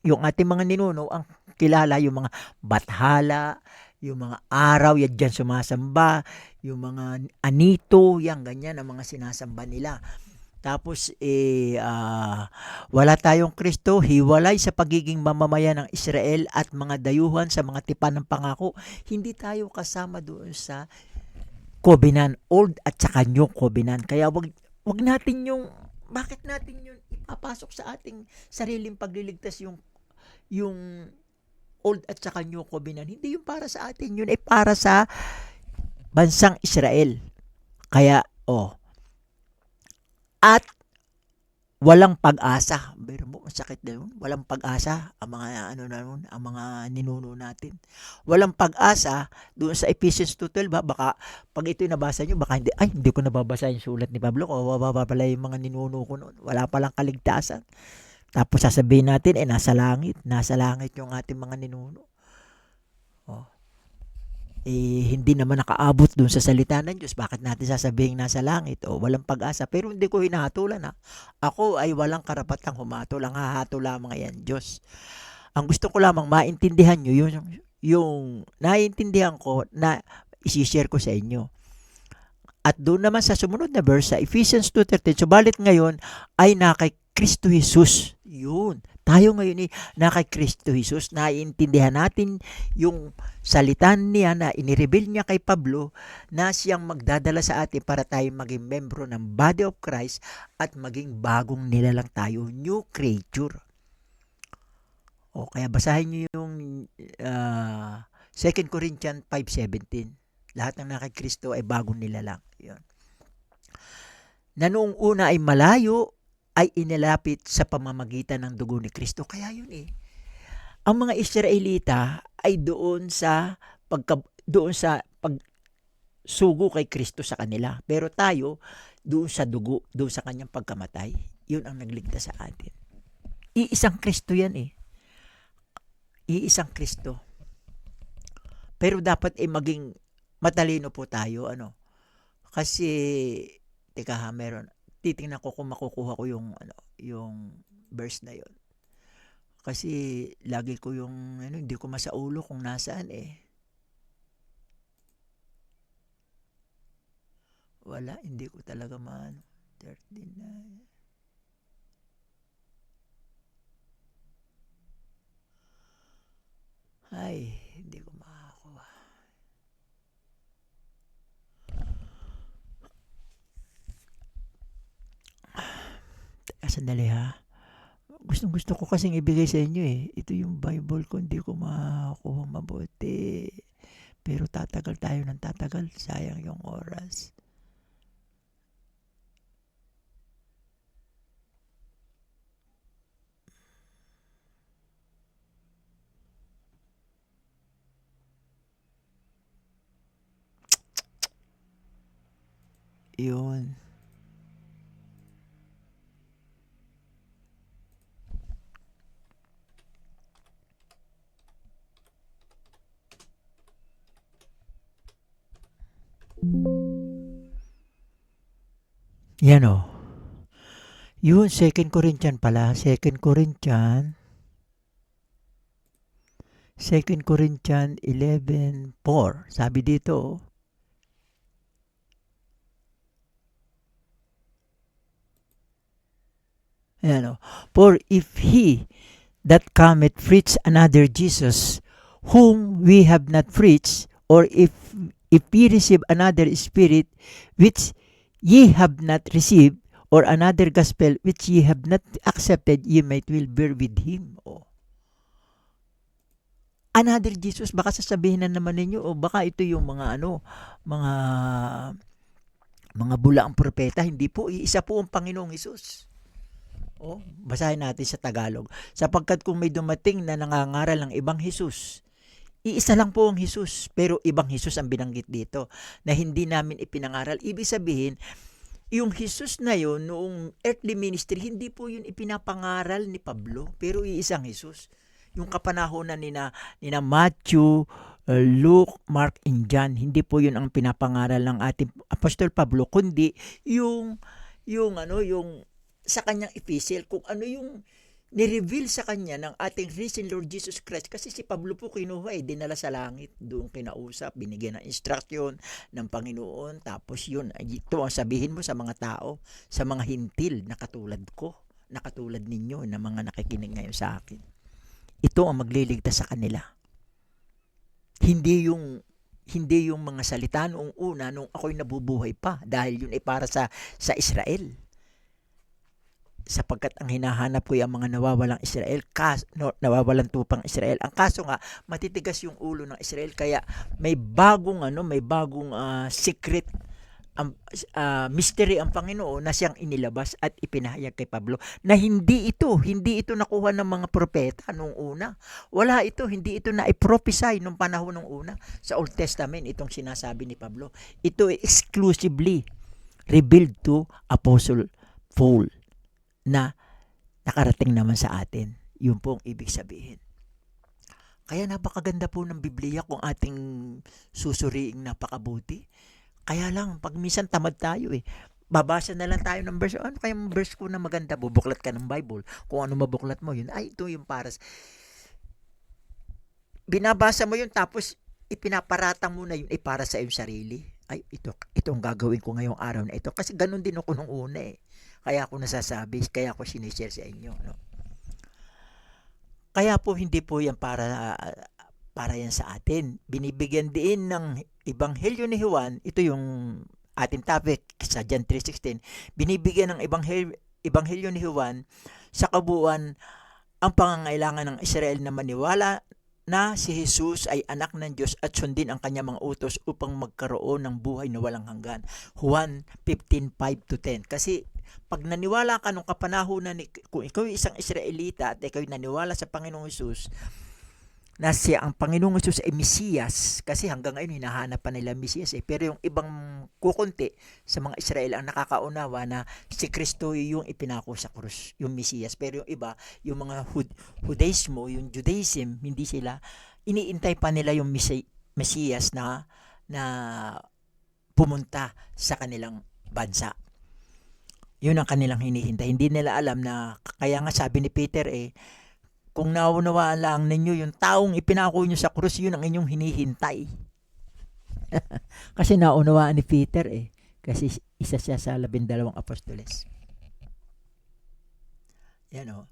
Yung ating mga ninuno, ang kilala yung mga bathala, yung mga araw, yan dyan sumasamba, yung mga anito, yan ganyan ang mga sinasamba nila. Tapos, wala tayong Kristo, hiwalay sa pagiging mamamayan ng Israel at mga dayuhan sa mga tipan ng pangako. Hindi tayo kasama doon sa covenant, old at saka new covenant. Kaya wag natin bakit natin yung ipapasok sa ating sariling pagliligtas yung old at saka new covenant. Hindi yung para sa atin, yun ay para sa bansang Israel. Kaya, at walang pag-asa. Pero mo, sakit na yun. Walang pag-asa ang mga ang mga ninuno natin. Walang pag-asa doon sa Ephesians 2:12 baka pag ito nabasa niyo baka hindi ko nababasa yung sulat ni Pablo o bababa pala yung mga ninuno ko noon. Wala palang kaligtasan. Tapos sasabihin natin nasa langit yung ating mga ninuno. Oh. Hindi naman nakaabot dun sa salita ng Diyos. Bakit natin sasabihin nasa langit? Walang pag-asa. Pero hindi ko hinahatulan ha. Ako ay walang karapatang humatol. Ang hahatol lamang yan, Diyos. Ang gusto ko lamang maintindihan nyo, yung naiintindihan ko na isishare ko sa inyo. At doon naman sa sumunod na verse, sa Ephesians 2:13, subalit ngayon ay na kay Kristo Jesus. Yun. Tayo ngayon na kay Kristo Jesus, naiintindihan natin yung salita niya na inireveal niya kay Pablo na siyang magdadala sa atin para tayo maging membro ng body of Christ at maging bagong nilalang tayo, new creature. Kaya basahin niyo yung 2 Corinthians 5:17. Lahat ng na kay Kristo ay bagong nilalang. Yun. Na noong una ay malayo, ay inilapit sa pamamagitan ng dugo ni Kristo. Kaya yun eh. Ang mga Israelita ay doon sa pagsugo kay Kristo sa kanila. Pero tayo, doon sa dugo, doon sa kanyang pagkamatay, yun ang nagligtas sa atin. Iisang Kristo yan eh. Iisang Kristo. Pero dapat maging matalino po tayo. Kasi, meron, titingnan ko kung makukuha ko yung verse na yon. Kasi lagi ko hindi ko masaulo kung nasaan eh. Wala, hindi ko talaga 39. Ay, hindi ko makakuha. Sandali ha. Gusto ko kasing ibigay sa inyo eh. Ito yung Bible ko, hindi ko makakuha mabuti. Pero tatagal tayo ng tatagal. Sayang yung oras. Yun. Yan o. Yun, 2 Corinthians pala. 2 Corinthians 11:4. Sabi dito, ayan o. For if he that cometh preach another Jesus, whom we have not preached, or if we receive another spirit, which ye have not received, or another gospel which ye have not accepted, ye might will bear with him. O, another Jesus, baka sasabihin na naman ninyo, o baka ito yung mga bulaang propeta. Hindi po, iisa po ang Panginoong Hesus. O, basahin natin sa Tagalog. Sapagkat kung may dumating na nangangaral ng ibang Hesus, iisa lang po ang Hesus, pero ibang Hesus ang binanggit dito na hindi namin ipinangaral. Ibig sabihin, yung Hesus na yun, noong earthly ministry, hindi po yun ipinapangaral ni Pablo, pero iisang Hesus. Yung kapanahonan nina Matthew, Luke, Mark, and John, hindi po yun ang pinapangaral ng ating Apostol Pablo, kundi yung sa kanyang epistle, kung ano yung ni-reveal sa kanya ng ating risen Lord Jesus Christ. Kasi si Pablo po kinuha, dinala sa langit, doon kinausap, binigyan ng instruction ng Panginoon, tapos yun, ito ang sabihin mo sa mga tao, sa mga hintil na katulad ko, na katulad ninyo, na mga nakikinig ngayon sa akin. Ito ang magliligtas sa kanila. Hindi yung mga salita noong una, nung ako'y nabubuhay pa, dahil yun ay para sa Israel. Sapagkat ang hinahanap ko ay ang mga nawawalang Israel, nawawalang tupang Israel. Ang kaso nga, matitigas yung ulo ng Israel, kaya may bagong secret, mystery ang Panginoon na siyang inilabas at ipinahayag kay Pablo, na hindi ito nakuha ng mga propeta nung una. Wala ito, hindi ito na i-prophesy nung panahon nung una. Sa Old Testament, itong sinasabi ni Pablo, ito ay exclusively revealed to Apostle Paul, na nakarating naman sa atin. Yun po ang ibig sabihin. Kaya napakaganda po ng Biblia kung ating susuriing napakabuti. Kaya lang, pag minsan tamad tayo babasa na lang tayo ng verse. Ano kayang verse ko na maganda? Bubuklat ka ng Bible. Kung ano mabuklat mo, yun. Ay, ito yung para. Binabasa mo yun, tapos ipinaparatang mo na yun para sa iyong sarili. Ay, ito ang gagawin ko ngayong araw na ito. Kasi ganun din ako nung una Kaya ako nasasabi, kaya ako sinishare sa inyo. No? Kaya po hindi po yan para yan sa atin. Binibigyan din ng Ebanghelyo ni Juan, ito yung ating topic sa John 3:16. Binibigyan ng Ebanghelyo ni Juan sa kabuuan ang pangangailangan ng Israel na maniwala na si Jesus ay anak ng Diyos at sundin ang kanyang mga utos upang magkaroon ng buhay na walang hanggan. Juan 15:5-10. Kasi pag naniwala ka nung kapanahonan, kung ikaw ay isang Israelita at ikaw ay naniwala sa Panginoong Hesus, na siya ang Panginoong Hesus ay Mesiyas, kasi hanggang ngayon hinahanap pa nila Mesiyas pero yung ibang kukunti sa mga Israel ang nakakaunawa na si Kristo yung ipinako sa krus, yung Mesiyas. Pero yung iba, yung mga Judaismo, yung Judaism, hindi sila, iniintay pa nila yung Mesiyas na pumunta sa kanilang bansa. Yun ang kanilang hinihintay. Hindi nila alam na, kaya nga sabi ni Peter kung naunawaan lang ninyo yung taong ipinako nyo sa krus, yun ang inyong hinihintay. Kasi naunawaan ni Peter kasi isa siya sa 12 apostoles. Yan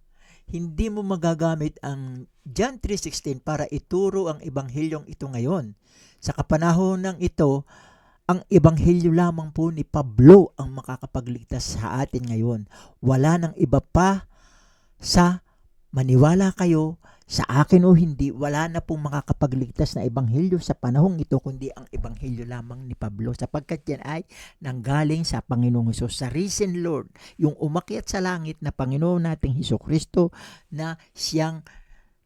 Hindi mo magagamit ang John 3:16 para ituro ang ebanghelyong ito ngayon. Sa kapanahon ng ito, ang ebanghelyo lamang po ni Pablo ang makakapagligtas sa atin ngayon. Wala nang iba pa. Sa maniwala kayo sa akin o hindi, wala na pong makakapagligtas na ebanghelyo sa panahong ito kundi ang ebanghelyo lamang ni Pablo, sapagkat yan ay nanggaling sa Panginoong Hesus, sa risen Lord, yung umakyat sa langit na Panginoon nating Hesukristo, na siyang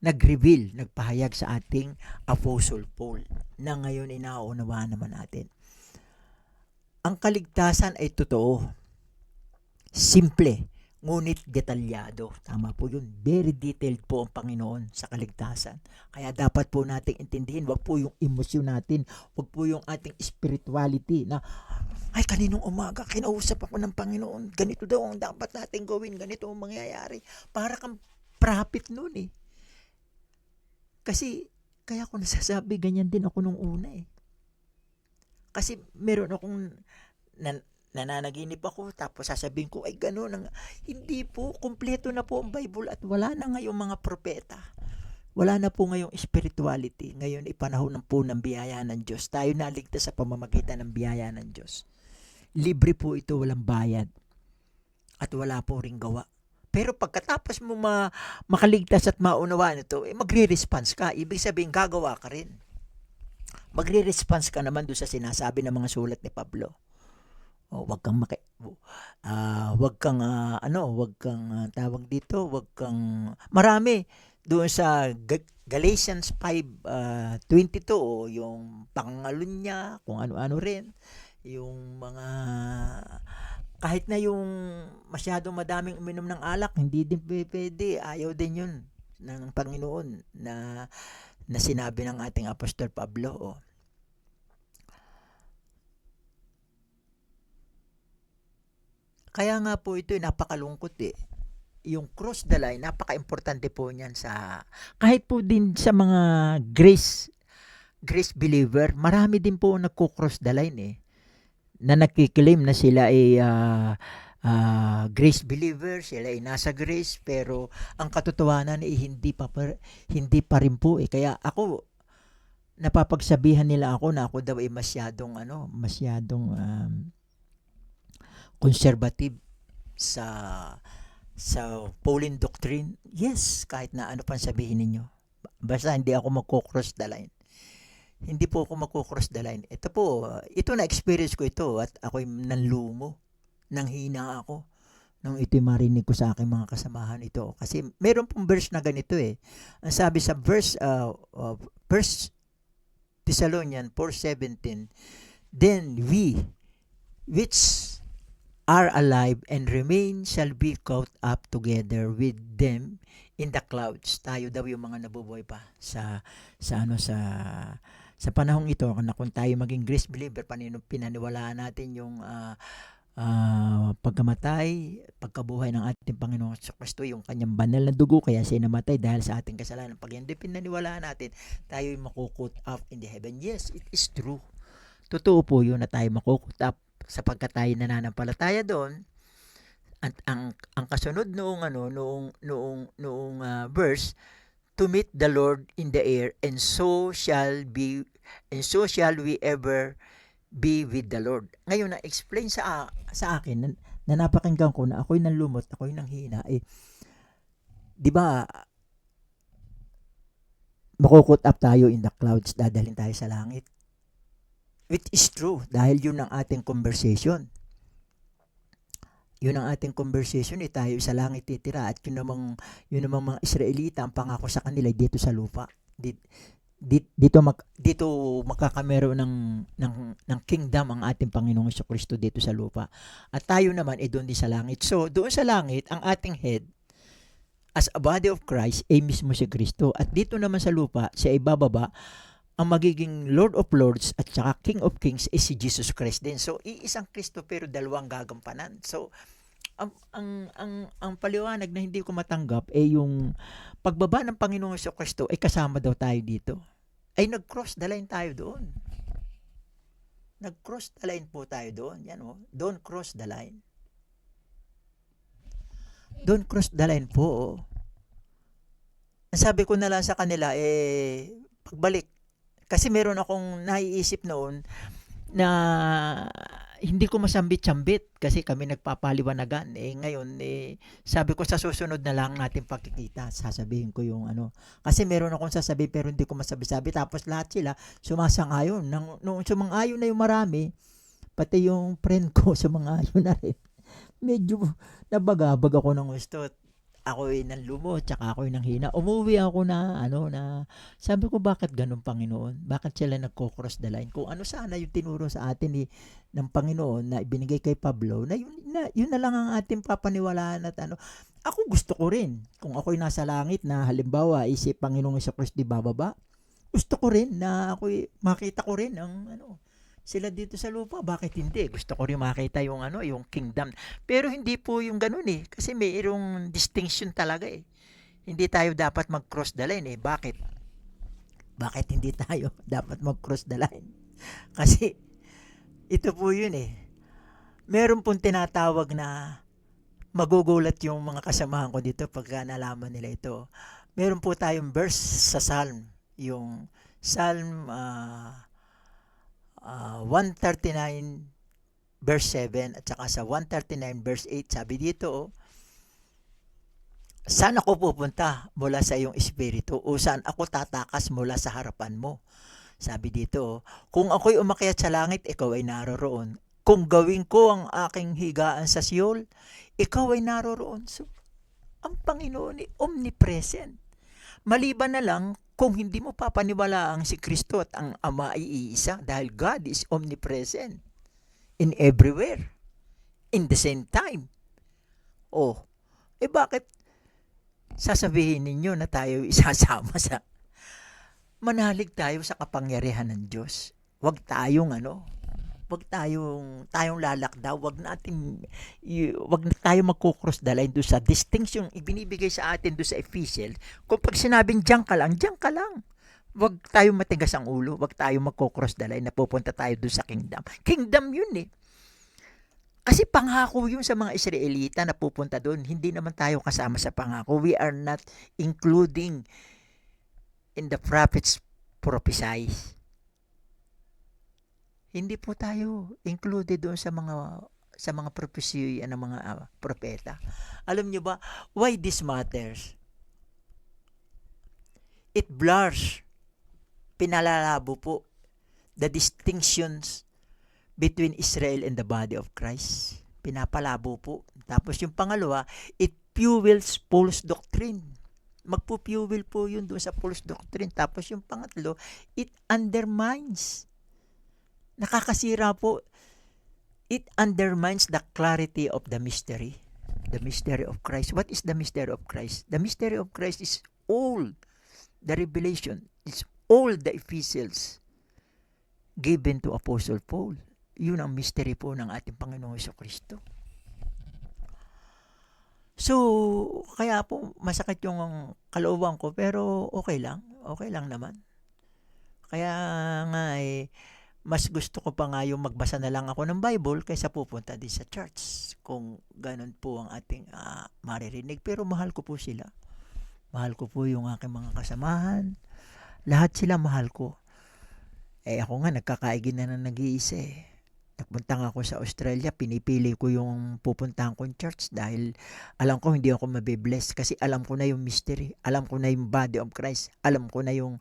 nag-reveal, nagpahayag sa ating Apostle Paul, na ngayon ay nauunawaan naman natin. Ang kaligtasan ay totoo, simple, ngunit detalyado. Tama po yun. Very detailed po ang Panginoon sa kaligtasan. Kaya dapat po nating intindihin, wag po yung emosyon natin, wag po yung ating spirituality na, ay, kaninong umaga, kinausap ako ng Panginoon, ganito daw ang dapat natin gawin, ganito ang mangyayari. Para kang prophet nun eh. Kasi, kaya ako nasasabi, ganyan din ako nung una eh. Kasi meron akong nananaginip ako, tapos sasabihin ko, ay gano'n. Hindi po, kumpleto na po ang Bible at wala na ngayong mga propeta. Wala na po ngayong spirituality. Ngayon, ipanahon po ng biyaya ng Diyos. Tayo naligtas sa pamamagitan ng biyaya ng Diyos. Libre po ito, walang bayad. At wala po ring gawa. Pero pagkatapos mo makaligtas at maunawaan ito, magre-response ka. Ibig sabihin, gagawa ka rin. Magre-response ka naman doon sa sinasabi ng mga sulat ni Pablo. Wag kang tawag dito, wag kang marami doon sa Galatians 5:22, yung pangalun niya, kung ano-ano rin, yung mga kahit na yung masyadong madaming uminom ng alak, hindi din pwede, ayaw din yun ng Panginoon na sinabi ng ating Apostol Pablo. Kaya nga po ito napakalungkot eh. Yung cross the line, napaka-importante po niyan kahit po din sa mga grace believer, marami din po nagko-cross the line eh. Na nagki-claim na sila ay grace believer, sila ay nasa grace, pero ang katotohanan ay hindi pa rin po eh. Kaya ako, napapagsabihan nila ako na ako daw ay masyadong conservative sa Pauline doctrine. Yes, kahit na ano pang sabihin ninyo. Basta hindi ako magko-cross the line. Hindi po ako magko-cross the line. Ito na experience ko ito at ako'y nanlumo. Nanghina ako nung ito'y marinig ko sa aking mga kasamahan ito. Kasi meron pong verse na ganito eh. Ang sabi sa verse 1 Thessalonians 4:17, then we which are alive and remain shall be caught up together with them in the clouds. Tayo daw yung mga nabubuhay pa sa panahong ito, na kung tayo maging grace believer, pinaniwalaan natin yung pagkamatay, pagkabuhay ng ating Panginoong Kristo, yung kanyang banal na dugo, kaya siya namatay dahil sa ating kasalanan. Pag hindi pinaniwalaan natin, tayo yung makukut up in the heaven. Yes, it is true. Totoo po yun na tayo makukut up sapagkat tayo nananampalataya doon. At ang kasunod noong verse, to meet the Lord in the air, and so shall we ever be with the Lord. Ngayon na explain sa akin na napakinggan ko na ako'y nanlumot, ako'y nanghina, di ba makukut up tayo in the clouds, dadalhin tayo sa langit. Which is true, dahil yun ang ating conversation. Yun ang ating conversation, tayo sa langit titira, at yun namang mga Israelita, ang pangako sa kanila dito sa lupa. Dito makakamero ng kingdom ang ating Panginoong Jesucristo dito sa lupa. At tayo naman doon din sa langit. So, doon sa langit, ang ating head as a body of Christ ay mismo si Kristo. At dito naman sa lupa, siya ay bababa. Ang magiging Lord of Lords at saka King of Kings is si Jesus Christ din. So, iisang Kristo pero dalawang gagampanan. So, ang paliwanag na hindi ko matanggap yung pagbaba ng Panginoong Jesucristo ay kasama daw tayo dito. Ay nag-cross the line tayo doon. Nag-cross the line po tayo doon. Yan don't cross the line. Don't cross the line po. Ang sabi ko na lang sa kanila, pagbalik. Kasi meron akong naiisip noon na hindi ko masambit-sambit kasi kami nagpapaliwanagan. Ngayon, sabi ko sa susunod na lang natin pagkikita, sasabihin ko yung Kasi meron akong sasabihin pero hindi ko masabi-sabi. Tapos lahat sila sumasang-ayon. Nung sumang-ayon na yung marami, pati yung friend ko sumang-ayon na rin. Medyo nabagabag ako ng gusto. ako'y nanlumos, tsaka ako'y nanghina. Umuwi ako na, sabi ko, bakit ganun, Panginoon? Bakit sila nagko-cross the line? Kung ano sana yung tinuro sa atin ng Panginoon na ibinigay kay Pablo, yun na lang ang ating papaniwalaan at ano. Ako gusto ko rin, kung ako'y nasa langit na halimbawa, si Panginoong Jesucristo di bababa, gusto ko rin na ako'y makita ko rin ang sila dito sa lupa, bakit hindi? Gusto ko rin makita yung kingdom. Pero hindi po yung ganun kasi mayroong distinction talaga Hindi tayo dapat mag-cross the line Bakit? Bakit hindi tayo dapat mag-cross the line? Kasi ito po yun Meron pong tinatawag na magugulat yung mga kasamahan ko dito pagka nalaman nila ito. Meron po tayong verse sa Psalm, yung Psalm 139 verse 7 at saka sa 139 verse 8, sabi dito, saan ako pupunta mula sa iyong espiritu o saan ako tatakas mula sa harapan mo? Sabi dito, kung ako'y umakyat sa langit, ikaw ay naroroon. Kung gawin ko ang aking higaan sa Seol, ikaw ay naroroon. So, ang Panginoon ay omnipresent. Maliban na lang kung hindi mo papaniwalaang si Kristo at ang Ama ay iisa dahil God is omnipresent in everywhere in the same time. Bakit sasabihin ninyo na tayo isasama sa manalig tayo sa kapangyarihan ng Diyos? Huwag tayong lalakdaw, wag na tayo magko-cross the line doon sa distinction ibinibigay sa atin doon sa Ephesians. Kung pag sinabing diyan ka lang. Wag tayo matigas ang ulo, wag tayo magko-cross the line na pupunta tayo doon sa kingdom. Kingdom yun Kasi pangako yun sa mga Israelita na pupunta doon. Hindi naman tayo kasama sa pangako. We are not including in the prophets prophesy. Hindi po tayo included doon sa mga prophecy ng mga propeta. Alam niyo ba why this matters? It blurs, pinalalabo po the distinctions between Israel and the body of Christ. Pinapalabo po. Tapos yung pangalawa, it fuels false doctrine. Magpo-fuel po yun doon sa false doctrine. Tapos yung pangatlo, it undermines. Nakakasira po. It undermines the clarity of the mystery. The mystery of Christ. What is the mystery of Christ? The mystery of Christ is all the revelation. It's all the epistles given to Apostle Paul. Yun ang mystery po ng ating Panginoong Jesucristo. So, kaya po masakit yung kalooban ko pero okay lang. Okay lang naman. Kaya nga mas gusto ko pa nga yung magbasa na lang ako ng Bible kaysa pupunta din sa church. Kung ganun po ang ating maririnig. Pero mahal ko po sila. Mahal ko po yung aking mga kasamahan. Lahat sila mahal ko. Ako nga nagkakaigin na nag-iisa Nagpunta nga ako sa Australia, pinipili ko yung pupuntahan kong church dahil alam ko hindi ako mabibless kasi alam ko na yung mystery, alam ko na yung body of Christ, alam ko na yung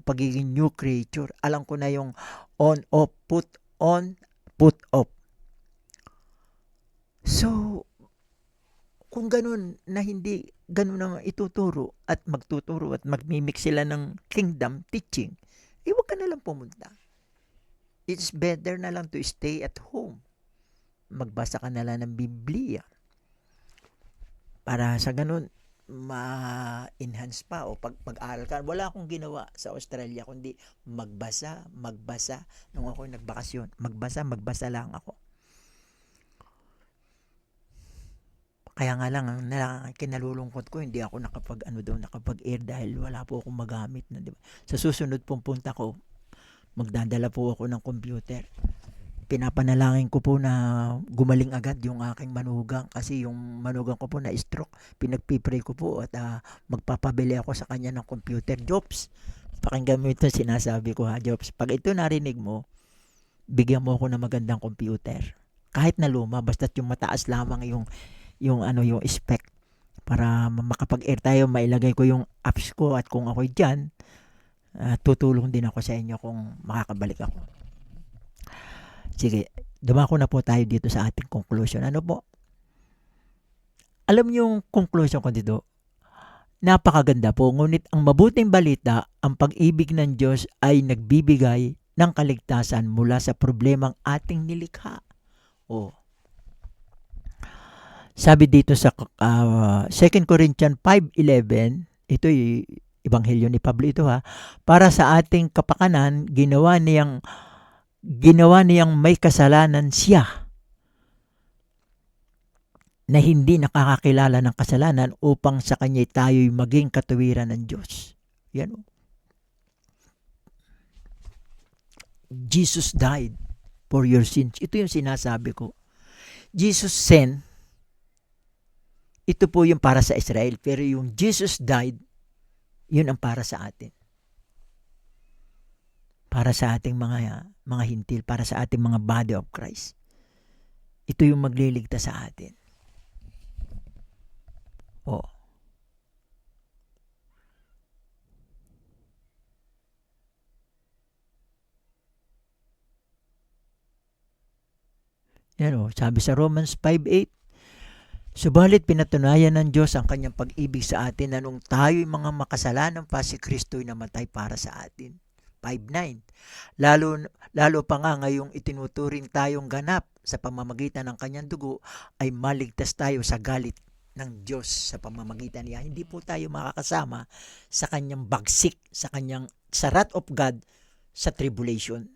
pagiging new creature, alam ko na yung on off, put on, put off. So, kung ganun na hindi ganun ang ituturo at magtuturo at magmimix sila ng kingdom teaching, huwag ka na lang pumunta. It's better na lang to stay at home. Magbasa ka na lang ng Biblia. Para sa ganun, ma-enhance pa o pag-aral ka. Wala akong ginawa sa Australia kundi magbasa. Nung ako nagbakasyon, magbasa lang ako. Kaya nga lang, kinalulungkot ko, hindi ako nakapag-air dahil wala po akong magamit. Diba? Sa susunod pong punta ko, magdadala po ako ng computer. Pinapanalangin ko po na gumaling agad yung aking manugang kasi yung manugang ko po na stroke. Pinagpipray ko po at magpapabili ako sa kanya ng computer. Jobs, pakinggan mo ito sinasabi ko Jobs. Pag ito narinig mo, bigyan mo ako ng magandang computer. Kahit na luma, basta't yung mataas lamang yung spec para makapag-air tayo, mailagay ko yung apps ko at kung ako'y dyan, tutulong din ako sa inyo kung makakabalik ako. Sige, dumako na po tayo dito sa ating conclusion. Ano po? Alam niyo yung conclusion ko dito, napakaganda po. Ngunit ang mabuting balita, ang pag-ibig ng Diyos ay nagbibigay ng kaligtasan mula sa problemang ating nilikha. Oh. Sabi dito sa 2 Corinthians 5:11, ito yung ebanghelyo ni Pablo ito ha, para sa ating kapakanan, ginawa niyang may kasalanan siya na hindi nakakakilala ng kasalanan upang sa kanya tayo'y maging katuwiran ng Diyos. Yan o. Jesus died for your sins. Ito yung sinasabi ko. Jesus sent, ito po yung para sa Israel, pero yung Jesus died, yun ang para sa atin. Para sa ating mga hintil, para sa ating mga body of Christ. Ito yung magliligtas sa atin. Oh. Yan o, sabi sa Romans 5:8, subalit pinatunayan ng Diyos ang kanyang pag-ibig sa atin na nung tayo'y mga makasalanan pa, si Kristo'y namatay para sa atin. 5:9, lalo pa nga ngayong itinuturing tayong ganap sa pamamagitan ng kanyang dugo, ay maligtas tayo sa galit ng Diyos sa pamamagitan niya. Hindi po tayo makakasama sa kanyang bagsik, sa wrath of God sa tribulation.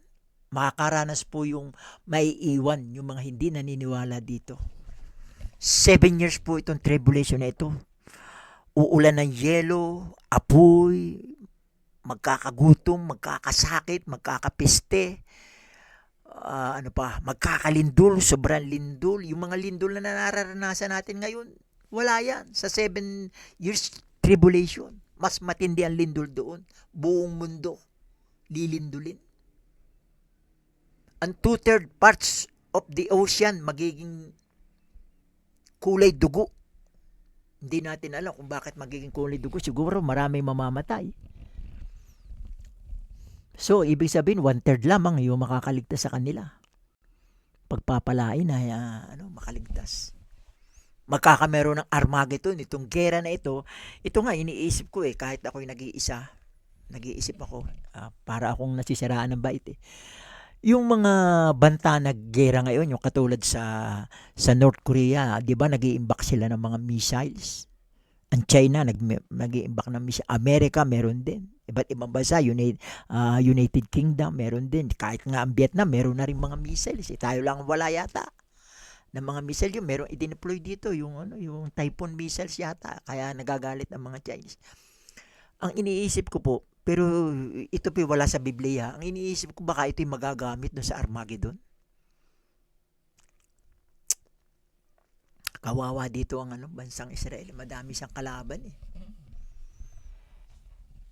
Makakaranas po yung maiiwan, yung mga hindi naniniwala dito. 7 years po itong tribulation na ito. Uulan ng yelo, apoy, magkakagutom, magkakasakit, magkakapiste, magkakalindol, sobrang lindol. Yung mga lindol na nararanasan natin ngayon, wala yan. Sa 7 years tribulation, mas matindi ang lindol doon. Buong mundo, lilindulin. Ang 2/3 parts of the ocean magiging kulay dugo. Hindi natin alam kung bakit magiging kulay dugo. Siguro marami mamamatay. So, ibig sabihin, 1/3 lamang yung makakaligtas sa kanila. Pagpapalain na makaligtas. Magkakameron ng Armageddon, itong gera na ito. Ito nga, iniisip ko kahit ako'y nag-iisip ako, para akong nasisiraan ng bait Yung mga banta na gera ngayon, yung katulad sa North Korea, di ba nag-iimbak sila ng mga missiles? Ang China, nag-iimbak ng missiles. Amerika, meron din. Iba't ibang bansa, United Kingdom, meron din. Kahit nga ang Vietnam, meron na rin mga missiles. Tayo lang wala yata ng mga missile yung meron i-deploy dito yung Typhoon missiles yata, kaya nagagalit ang mga Chinese. Ang iniisip ko po, pero ito po wala sa Biblia, ang iniisip ko baka ito'y magagamit doon sa Armageddon. Kawawa dito ang bansang Israel, madami siyang kalaban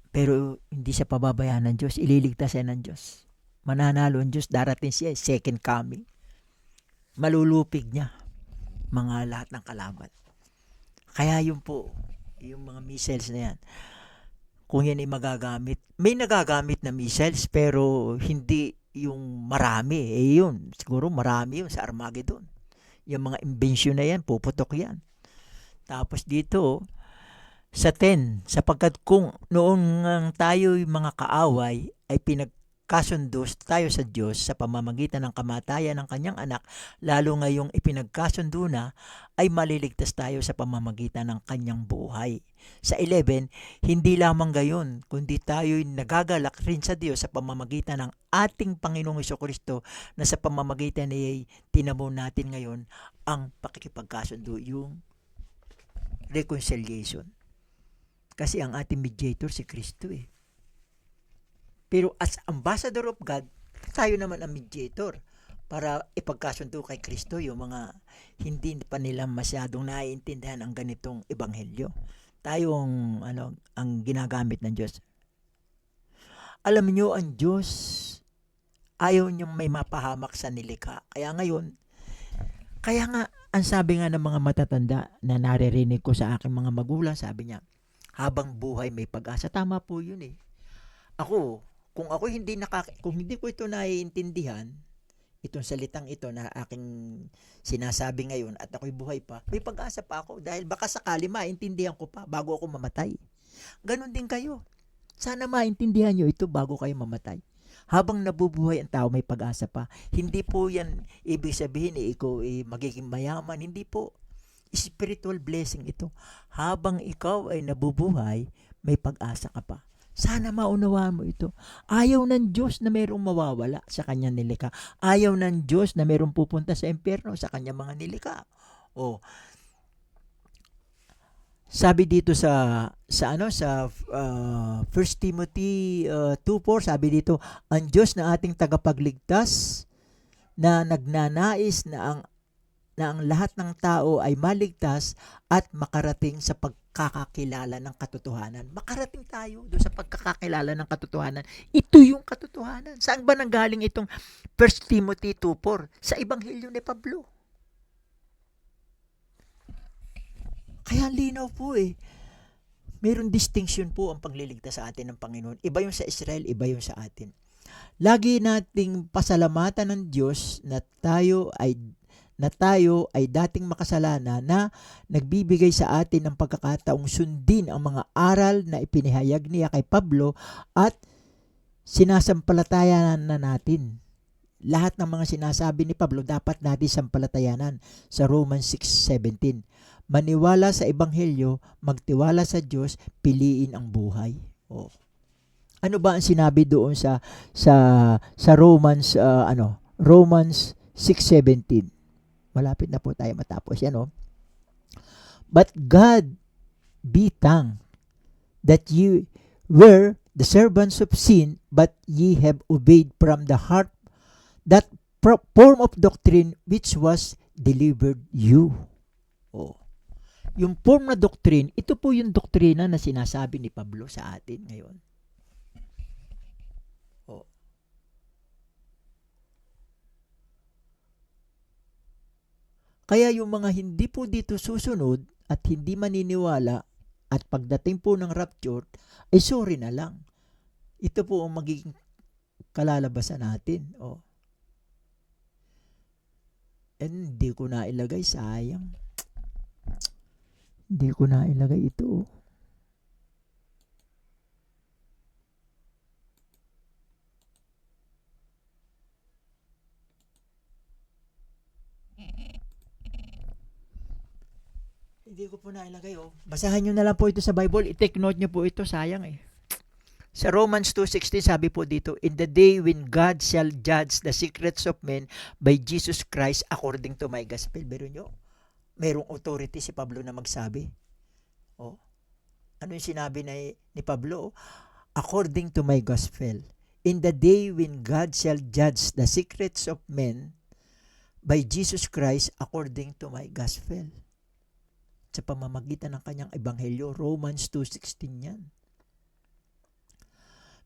Pero hindi siya pababayaan ng Diyos, ililigtas siya ng Diyos. Mananalo ang Diyos, darating siya, second coming. Malulupig niya mga lahat ng kalaban. Kaya yun po, yung mga missiles na yan, kung yan ay magagamit, may nagagamit na missiles pero hindi yung marami. Yun, siguro marami yun sa Armageddon. Yung mga invention na yan, puputok yan. Tapos dito, sa 10, sapagkat kung noon tayo'y mga kaaway, ay pinagkasundo tayo sa Diyos sa pamamagitan ng kamatayan ng kanyang anak, lalo ngayong ipinagkasundo na, ay maliligtas tayo sa pamamagitan ng kanyang buhay. Sa 11, hindi lamang gayon, kundi tayo'y nagagalak rin sa Diyos sa pamamagitan ng ating Panginoong Jesucristo, na sa pamamagitan niya'y tinamo natin ngayon ang pakikipagkasundo, yung reconciliation. Kasi ang ating mediator si Kristo Pero as ambassador of God, tayo naman ang mediator para ipagkasundo kay Kristo yung mga hindi pa nila masyadong naiintindihan ang ganitong ebanghelyo. Tayong ang ginagamit ng Diyos. Alam niyo, ang Diyos ayaw niyang may mapahamak sa nilikha. Kaya nga ang sabi nga ng mga matatanda na naririnig ko sa aking mga magulang, sabi niya, habang buhay may pag-asa. Tama po yun Kung hindi ko ito naiintindihan, itong salitang ito na aking sinasabi ngayon at ako'y buhay pa, may pag-asa pa ako dahil baka sakali maintindihan ko pa bago ako mamatay. Ganon din kayo. Sana maintindihan nyo ito bago kayo mamatay. Habang nabubuhay ang tao, may pag-asa pa. Hindi po yan ibig sabihin ikaw magiging mayaman. Hindi po. Spiritual blessing ito. Habang ikaw ay nabubuhay, may pag-asa ka pa. Sana maunawaan mo ito. Ayaw ng Diyos na mayroong mawawala sa kanyang nilikha. Ayaw ng Diyos na mayroong pupunta sa impyerno sa kanyang mga nilikha. O, sabi dito sa 1 Timothy 2:4, sabi dito, ang Diyos na ating tagapagligtas na nagnanais na ang lahat ng tao ay maligtas at makarating sa pagkakakilala ng katotohanan. Makarating tayo doon sa pagkakakilala ng katotohanan. Ito yung katotohanan. Saan ba nanggaling itong 1 Timothy 2:4? Sa Ebanghelyo ni Pablo. Kaya linaw po mayroon distinction po ang pagliligtas sa atin ng Panginoon. Iba yung sa Israel, iba yung sa atin. Lagi nating pasalamatan ng Diyos na tayo ay dating makasalanan na nagbibigay sa atin ng pagkakataong sundin ang mga aral na ipinahayag niya kay Pablo at sinasampalatayanan na natin. Lahat ng mga sinasabi ni Pablo dapat natin sampalatayanan sa Romans 6:17. Maniwala sa Ebanghelyo, magtiwala sa Diyos, piliin ang buhay. Ano ba ang sinabi doon sa Romans Romans 6:17? Malapit na po tayo matapos yan. But God be thanked that ye were the servants of sin, but ye have obeyed from the heart that form of doctrine which was delivered you. Yung form na doctrine, ito po yung doktrina na sinasabi ni Pablo sa atin ngayon. Kaya yung mga hindi po dito susunod at hindi maniniwala at pagdating po ng rapture, ay sorry na lang. Ito po ang magiging kalalabasan natin. Hindi ko na ilagay, sayang. Hindi ko na ilagay ito. Hindi ko po na ilagay. Basahan nyo na lang po ito sa Bible. I-take note nyo po ito, sayang Sa Romans 2:16 sabi po dito, in the day when God shall judge the secrets of men by Jesus Christ according to my gospel. Meron nyo? Merong authority si Pablo na magsabi. Ano yung sinabi ni Pablo? According to my gospel. In the day when God shall judge the secrets of men by Jesus Christ according to my gospel. Sa pamamagitan ng kanyang ebanghelyo, Romans 2:16 yan.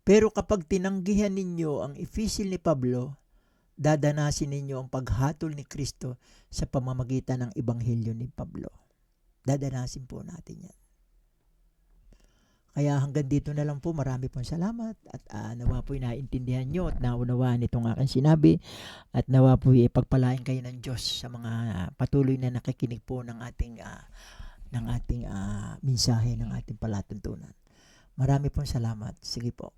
Pero kapag tinanggihan ninyo ang epistle ni Pablo, dadanasin ninyo ang paghatol ni Kristo sa pamamagitan ng ebanghelyo ni Pablo. Dadanasin po natin yan. Kaya hanggang dito na lang po. Marami pong salamat at nawa po naintindihan nyo at naunawaan itong aking sinabi at nawa po ipagpalain kayo ng Diyos sa mga patuloy na nakikinig po ng ating mensahe ng ating palatuntunan. Marami pong salamat. Sige po.